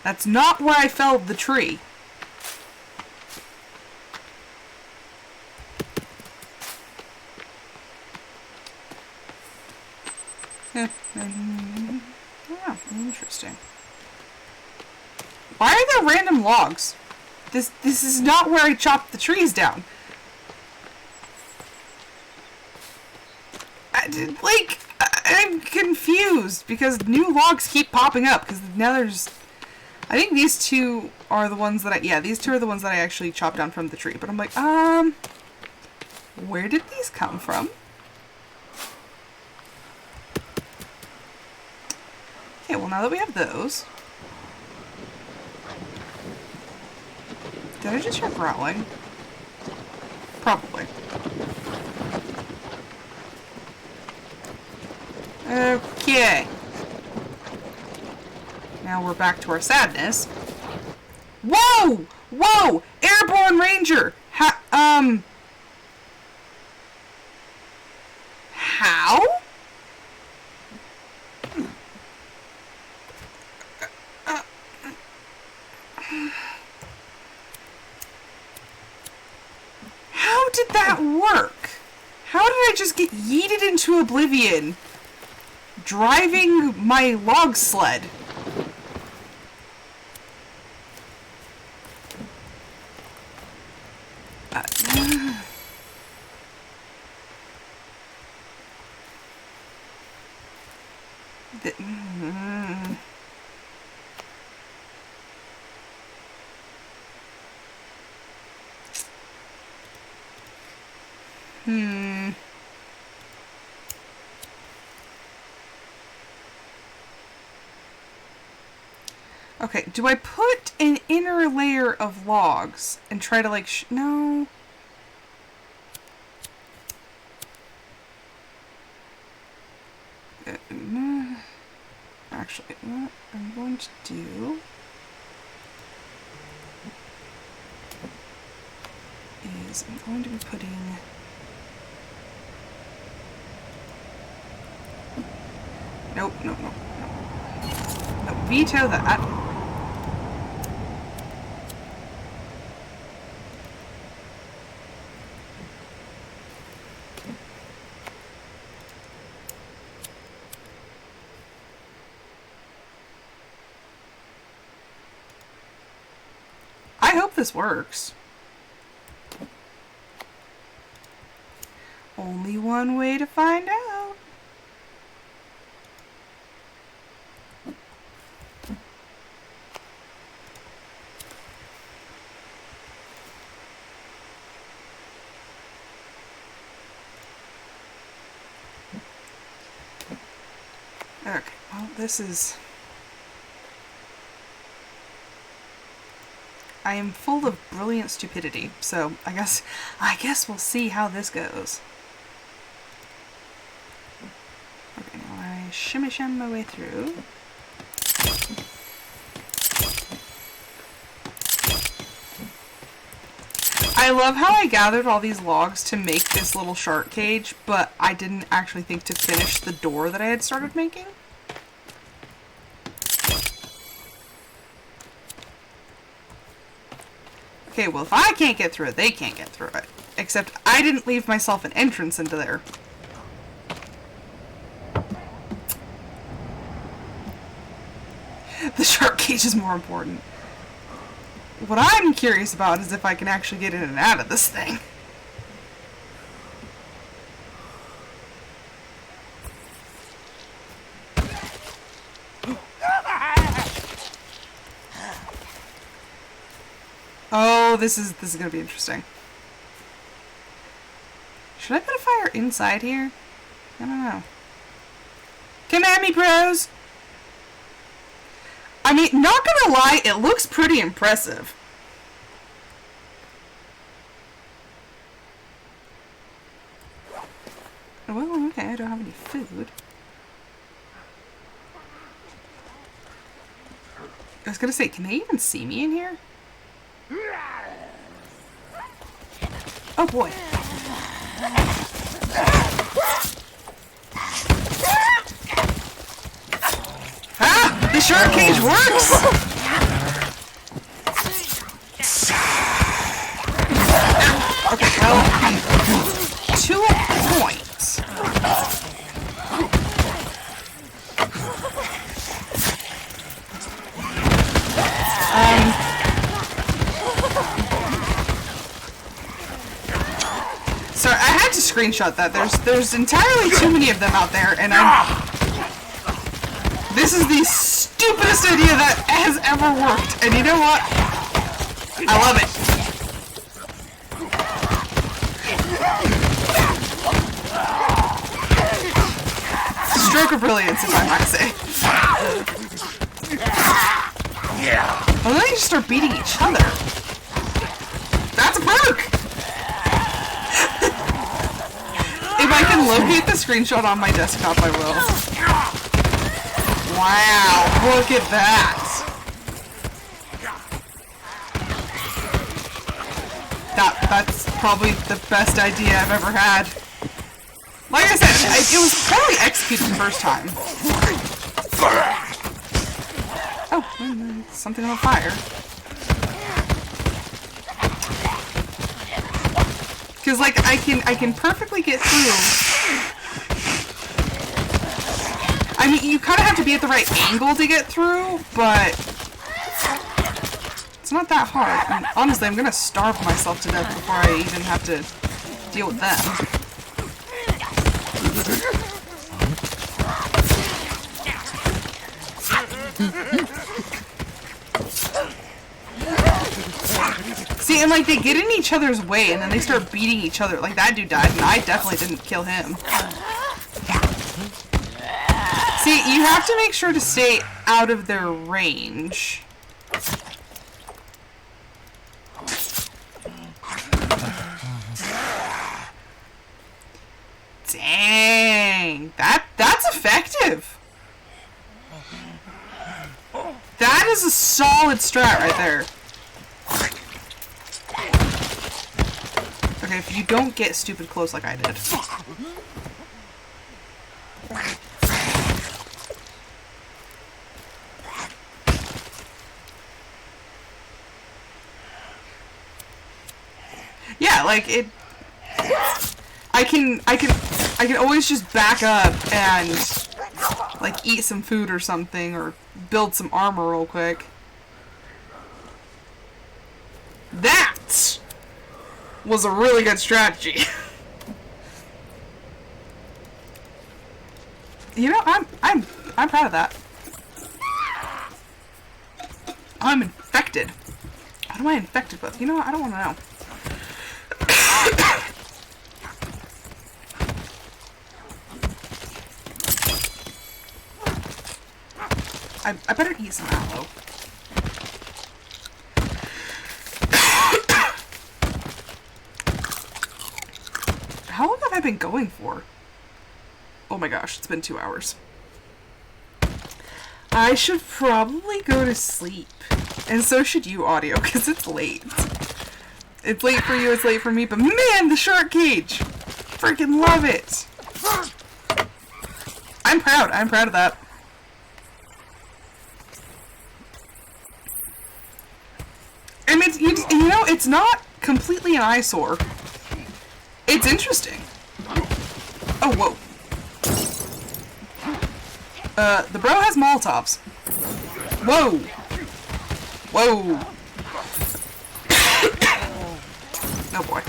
that's not where I felled the tree. Oh, interesting. Why are there random logs? This is not where I chopped the trees down. I'm confused because new logs keep popping up because now there's... I think these two are the ones that these two are the ones that I actually chopped down from the tree. But I'm like, where did these come from? Okay, well now that we have those... Did I just hear growling? Probably. Okay. Now we're back to our sadness. Whoa! Whoa! Airborne Ranger! How? How did that work? How did I just get yeeted into oblivion driving my log sled? Okay, do I put an inner layer of logs and try to like no. Actually, what I'm going to do is I'm going to be putting nope, veto that. I hope this works. Only one way to find out. Okay, well, this is... I am full of brilliant stupidity, so I guess we'll see how this goes. Okay, now I shimmy my way through. I love how I gathered all these logs to make this little shark cage, but I didn't actually think to finish the door that I had started making. Okay, well, if I can't get through it, they can't get through it. Except I didn't leave myself an entrance into there. The shark cage is more important. What I'm curious about is if I can actually get in and out of this thing. Oh, this is gonna be interesting. Should I put a fire inside here? I don't know. Come at me, bros! I mean, not gonna lie, it looks pretty impressive. Well, okay, I don't have any food. I was gonna say, can they even see me in here? Oh boy. Ah! The shark cage works! Okay, well, to a point. Sorry, I had to screenshot that. There's entirely too many of them out there, and this is the stupidest idea that has ever worked. And you know what? I love it. Stroke of brilliance, if I might say. Well, then they just start beating each other. That's a perk! If I can locate the screenshot on my desktop, I will. Wow, look at that! That's probably the best idea I've ever had. Like I said, it was poorly executed the first time. Oh, something on fire. Because, like, I can perfectly get through. I mean, you kind of have to be at the right angle to get through, but it's not that hard. I mean, honestly, I'm gonna starve myself to death before I even have to deal with them. See, and like, they get in each other's way, and then they start beating each other. Like, that dude died, and I definitely didn't kill him. See, you have to make sure to stay out of their range. Dang, that's effective. That is a solid strat right there. Okay, if you don't get stupid close like I did. Yeah, like it. I can always just back up and like eat some food or something, or build some armor real quick. That was a really good strategy. You know, I'm proud of that. I'm infected. What am I infected with? You know what? I don't want to know. I better eat some aloe. How long have I been going for? Oh my gosh, it's been 2 hours. I should probably go to sleep. And so should you, audio, because it's late. It's late for you, it's late for me, but man, the shark cage! Freaking love it! I'm proud of that. I mean, you know, it's not completely an eyesore. It's interesting. Oh, whoa. The bro has Molotovs. Whoa. Whoa. Oh boy.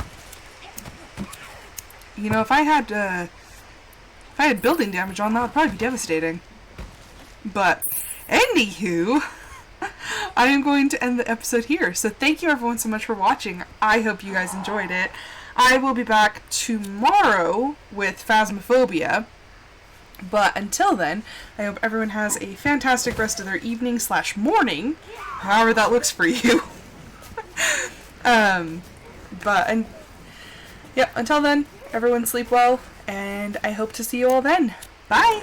You know, if I had building damage on, that would probably be devastating. But, anywho, I am going to end the episode here. So thank you everyone so much for watching. I hope you guys enjoyed it. I will be back tomorrow with Phasmophobia. But until then, I hope everyone has a fantastic rest of their evening / morning, however that looks for you. Until then, everyone sleep well, and I hope to see you all then. Bye!